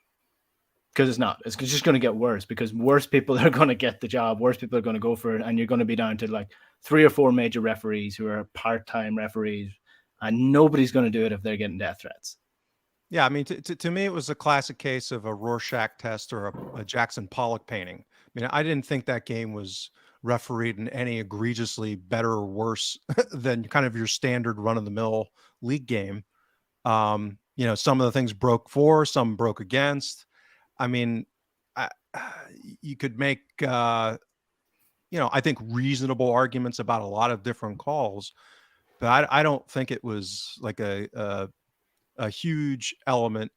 Because it's not. It's just going to get worse, because worse people are going to get the job. Worse people are going to go for it. And you're going to be down to like 3 or 4 major referees who are part-time referees. And nobody's going to do it if they're getting death threats. Yeah, I mean, to me, it was a classic case of a Rorschach test or a Jackson Pollock painting. I mean, I didn't think that game was refereed in any egregiously better or worse than kind of your standard run-of-the-mill league game. Some of the things broke for, some broke against. I mean, you could make, I think reasonable arguments about a lot of different calls, but I don't think it was like a huge element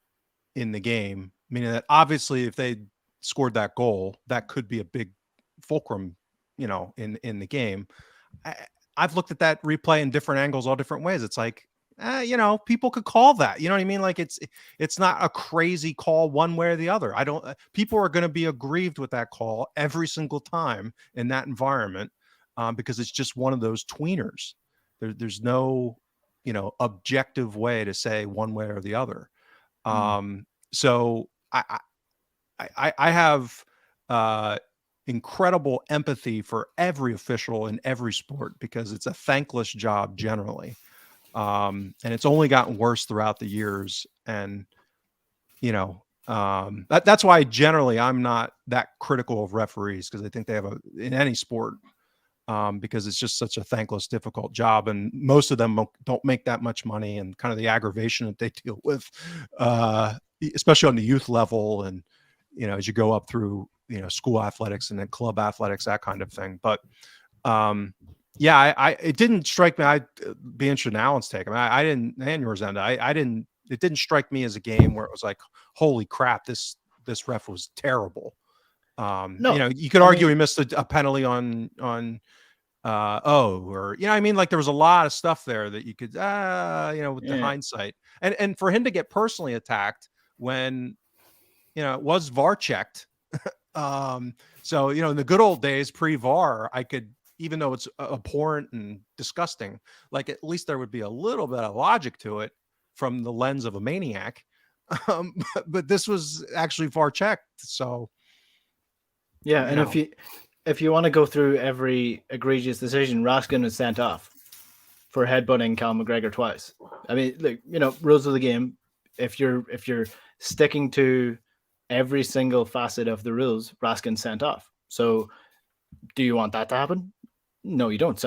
in the game. Meaning that obviously if they scored that goal, that could be a big fulcrum, in the game. I've looked at that replay in different angles, all different ways. It's like, people could call that, you know what I mean? Like it's not a crazy call one way or the other. People are going to be aggrieved with that call every single time in that environment, because it's just one of those tweeners. There's no, objective way to say one way or the other. So I have incredible empathy for every official in every sport, because it's a thankless job generally. And it's only gotten worse throughout the years. And, that's why generally I'm not that critical of referees, because I think they have in any sport, because it's just such a thankless, difficult job. And most of them don't make that much money, and kind of the aggravation that they deal with, especially on the youth level. And, as you go up through, school athletics and then club athletics, that kind of thing. But, it didn't strike me. I'd be interested in Alan's take. I mean, I didn't, and yours, Enda. It didn't strike me as a game where it was like, holy crap, this ref was terrible. No, you could argue he missed a penalty on like there was a lot of stuff there that you could, with the hindsight, and for him to get personally attacked when, it was VAR checked. So, in the good old days pre-VAR, I could, even though it's abhorrent and disgusting, like at least there would be a little bit of logic to it from the lens of a maniac. But this was actually VAR checked. So, yeah. And if you want to go through every egregious decision, Raskin was sent off for headbutting Cal McGregor twice. I mean, rules of the game. if you're sticking to every single facet of the rules, Raskin sent off. So do you want that to happen? No, you don't.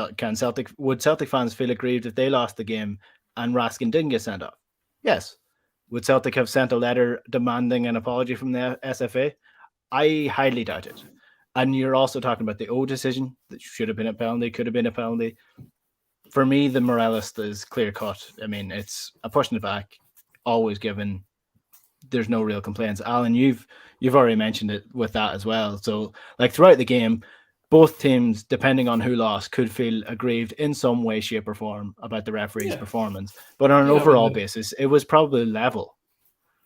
Would Celtic fans feel aggrieved if they lost the game and Raskin didn't get sent off? Yes. Would Celtic have sent a letter demanding an apology from the SFA? I highly doubt it. And you're also talking about the O decision that should have been a penalty, could have been a penalty. For me, the Morelos is clear cut. I mean, it's a push in the back, always given. There's no real complaints. Alan, you've already mentioned it with that as well. So, like, throughout the game, both teams, depending on who lost, could feel aggrieved in some way, shape, or form about the referee's performance. But on an overall basis, it was probably level.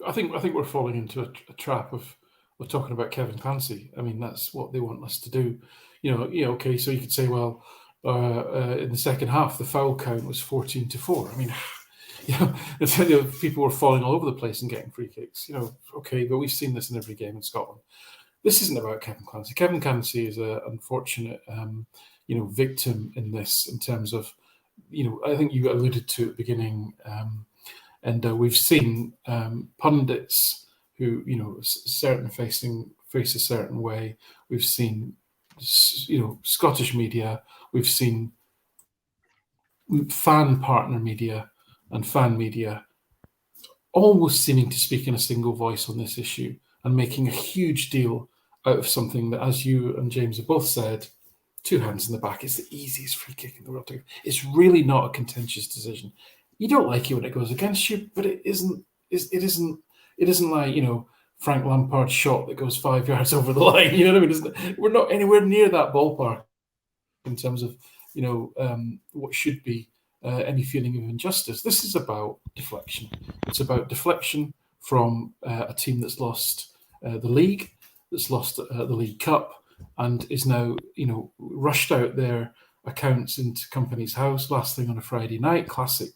I think we're falling into a trap of we're talking about Kevin Clancy. I mean, that's what they want us to do. Okay, so you could say, well, in the second half, the foul count was 14-4. I mean, people were falling all over the place and getting free kicks. Okay, but we've seen this in every game in Scotland. This isn't about Kevin Clancy. Kevin Clancy is an unfortunate, victim in this, in terms of, I think you alluded to at the beginning, and we've seen pundits who, certain face a certain way. We've seen, Scottish media. We've seen fan partner media and fan media almost seeming to speak in a single voice on this issue and making a huge deal out of something that, as you and James have both said, 2 hands in the back. It's the easiest free kick in the world. It's really not a contentious decision. You don't like it when it goes against you, but it isn't like, Frank Lampard's shot that goes 5 yards over the line. You know what I mean? We're not anywhere near that ballpark in terms of, what should be any feeling of injustice. This is about deflection. It's about deflection from a team that's lost the league, that's lost the League Cup, and is now, rushed out their accounts into company's house last thing on a Friday night. Classic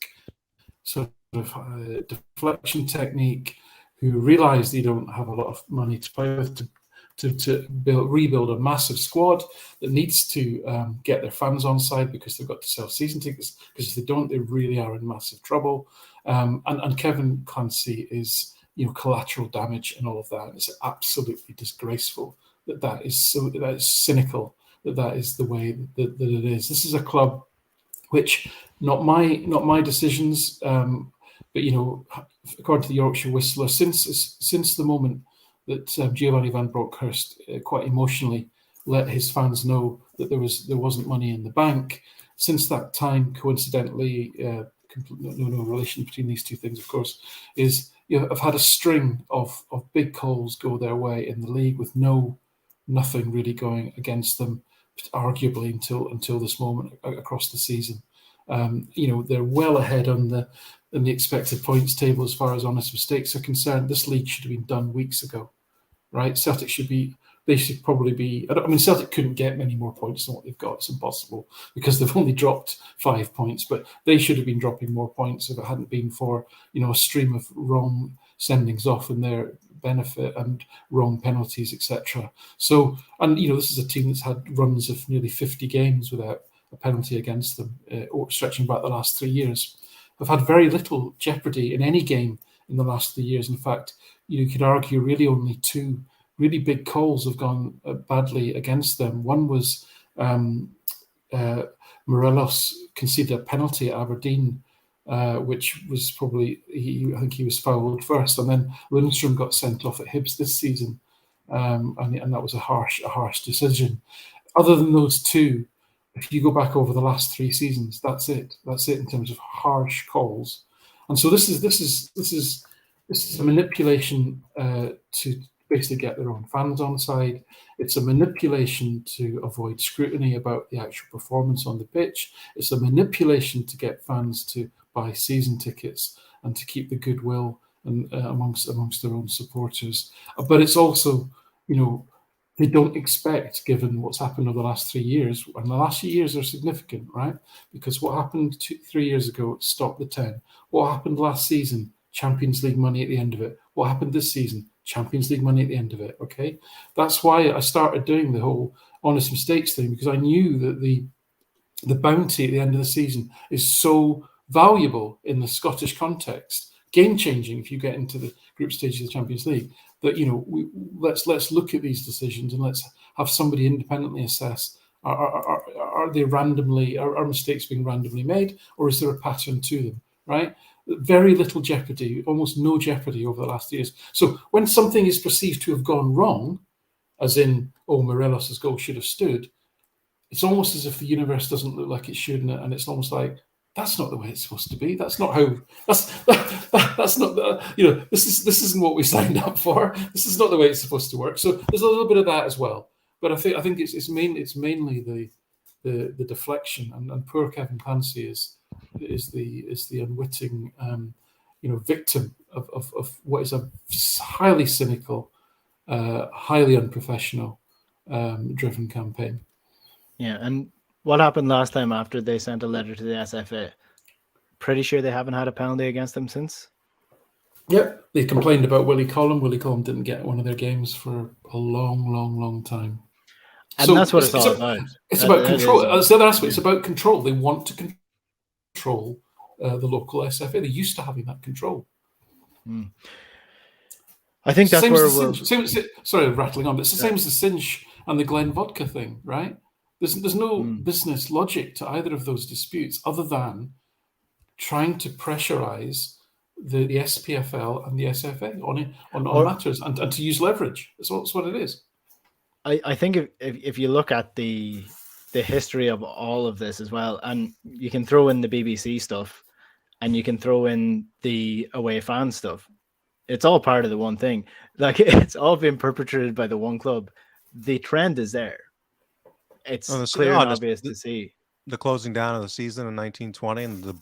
sort of deflection technique. Who realise they don't have a lot of money to play with to rebuild a massive squad that needs to get their fans on side because they've got to sell season tickets, because if they don't, they really are in massive trouble. And Kevin Clancy is, collateral damage and all of that. It's absolutely disgraceful that is cynical, that is the way that it is. This is a club which, not my decisions, but according to the Yorkshire Whistler, since the moment that Giovanni Van Bronckhorst quite emotionally let his fans know that there wasn't money in the bank, since that time, coincidentally, no relation between these two things, of course, is I've had a string of big calls go their way in the league with nothing really going against them, arguably until this moment across the season. They're well ahead on the expected points table as far as honest mistakes are concerned. This league should have been done weeks ago, right? Celtic should probably be. Celtic couldn't get many more points than what they've got. It's impossible because they've only dropped 5 points, but they should have been dropping more points if it hadn't been for a stream of wrong sendings off in their benefit and wrong penalties, etc. So, this is a team that's had runs of nearly 50 games without a penalty against them, stretching back the last 3 years. Have had very little jeopardy in any game in the last 3 years. In fact, you could argue really only 2 really big calls have gone badly against them. One was Morelos conceded a penalty at Aberdeen, which was probably, I think he was fouled first, and then Lundstrom got sent off at Hibs this season, and that was a harsh decision. Other than those 2, if you go back over the last 3 seasons, that's it. That's it in terms of harsh calls. And so this is a manipulation to basically get their own fans on side. It's a manipulation to avoid scrutiny about the actual performance on the pitch. It's a manipulation to get fans to buy season tickets and to keep the goodwill and amongst their own supporters. But it's also, they don't expect, given what's happened over the last 3 years, and the last few years are significant, right? Because what happened 3 years ago stopped the 10. What happened last season? Champions League money at the end of it. What happened this season? Champions League money at the end of it, okay? That's why I started doing the whole honest mistakes thing, because I knew that the bounty at the end of the season is so valuable in the Scottish context, game-changing if you get into the group stage of the Champions League. That let's look at these decisions and let's have somebody independently assess: are they are mistakes being randomly made, or is there a pattern to them? Right? Very little jeopardy, almost no jeopardy over the last years. So when something is perceived to have gone wrong, as in, Morelos' goal should have stood, it's almost as if the universe doesn't look like it should, and it's almost like, that's not the way it's supposed to be. That's not how. That's not the. This isn't what we signed up for. This is not the way it's supposed to work. So there's a little bit of that as well. But I think it's mainly the deflection, and poor Kevin Clancy is the unwitting victim of what is a highly cynical, highly unprofessional driven campaign. Yeah, and what happened last time after they sent a letter to the SFA? Pretty sure they haven't had a penalty against them since. Yep, they complained about Willie Collum. Willie Collum didn't get one of their games for a long time. And so that's what it's all about. It's about control. That's the other aspect. It's about control. They want to control the local SFA. They're used to having that control. I think that's where we'll... Sorry, rattling on, but it's the same as the Singe and the Glen vodka thing, right? There's no business logic to either of those disputes other than trying to pressurize the SPFL and the SFA on matters and to use leverage. That's what it is. I think if you look at the history of all of this as well, and you can throw in the BBC stuff and you can throw in the away fan stuff, it's all part of the one thing. Like, it's all been perpetrated by the one club. The trend is there. It's clear and obvious to see. The closing down of the season in 1920, and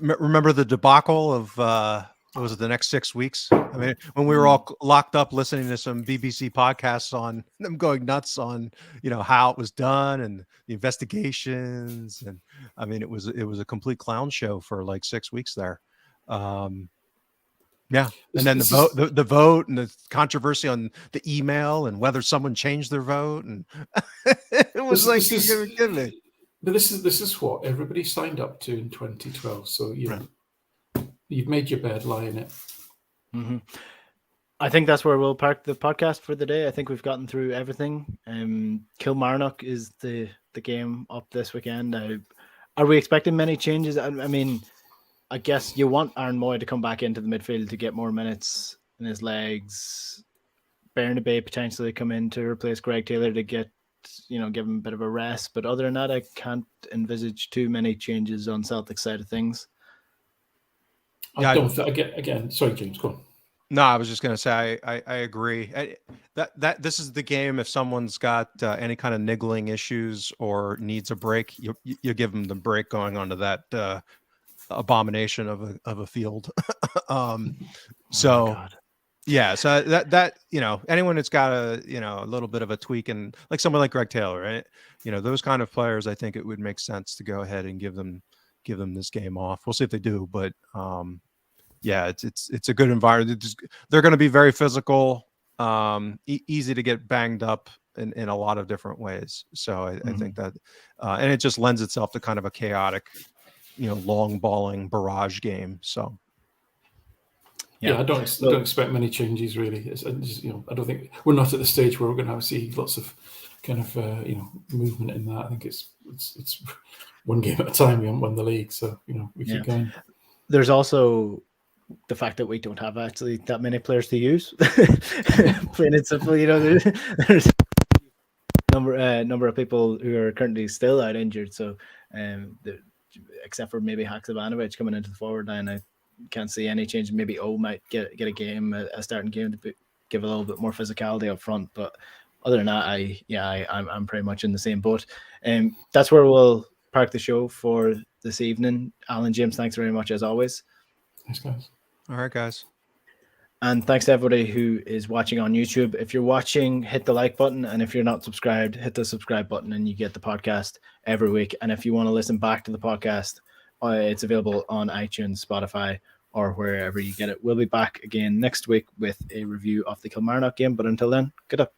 remember the debacle of was it the next 6 weeks? I mean, when we were all locked up listening to some BBC podcasts on them going nuts on how it was done and the investigations, and I mean it was a complete clown show for like 6 weeks there. Yeah, and then the vote and the controversy on the email and whether someone changed their vote, and it was like, you're kidding me. But this is what everybody signed up to in 2012. So you've made your bed, lie in it. Mm-hmm. I think that's where we'll park the podcast for the day. I think we've gotten through everything. Kilmarnock is the game up this weekend. Are we expecting many changes? I mean, I guess you want Aaron Moy to come back into the midfield to get more minutes in his legs. Bernabé potentially come in to replace Greg Taylor to get, give him a bit of a rest. But other than that, I can't envisage too many changes on Celtic side of things. Again, sorry, James, go on. No, I was just going to say I agree. That this is the game. If someone's got any kind of niggling issues or needs a break, you give them the break going onto that abomination of a field. So that anyone that's got a little bit of a tweak, and like someone like Greg Taylor, right? Those kind of players, I think it would make sense to go ahead and give them this game off. We'll see if they do, but it's a good environment. They're going to be very physical, easy to get banged up in a lot of different ways. So I think that, and it just lends itself to kind of a chaotic, long balling barrage game. So. Yeah, I don't expect many changes really. I don't think we're not at the stage where we're going to see lots of kind of movement in that. I think it's one game at a time. We haven't won the league, so we keep going. There's also the fact that we don't have actually that many players to use. Plain and simple, there's number of people who are currently still out injured. So, except for maybe Haksabanovic coming into the forward line, I can't see any change. Maybe O might get a game, a starting game to give a little bit more physicality up front. But other than that, I'm pretty much in the same boat. That's where we'll park the show for this evening. Alan, James, thanks very much as always. Thanks, guys. All right, guys. And thanks to everybody who is watching on YouTube. If you're watching, hit the like button. And if you're not subscribed, hit the subscribe button and you get the podcast every week. And if you want to listen back to the podcast, it's available on iTunes, Spotify, or wherever you get it. We'll be back again next week with a review of the Kilmarnock game. But until then, good luck.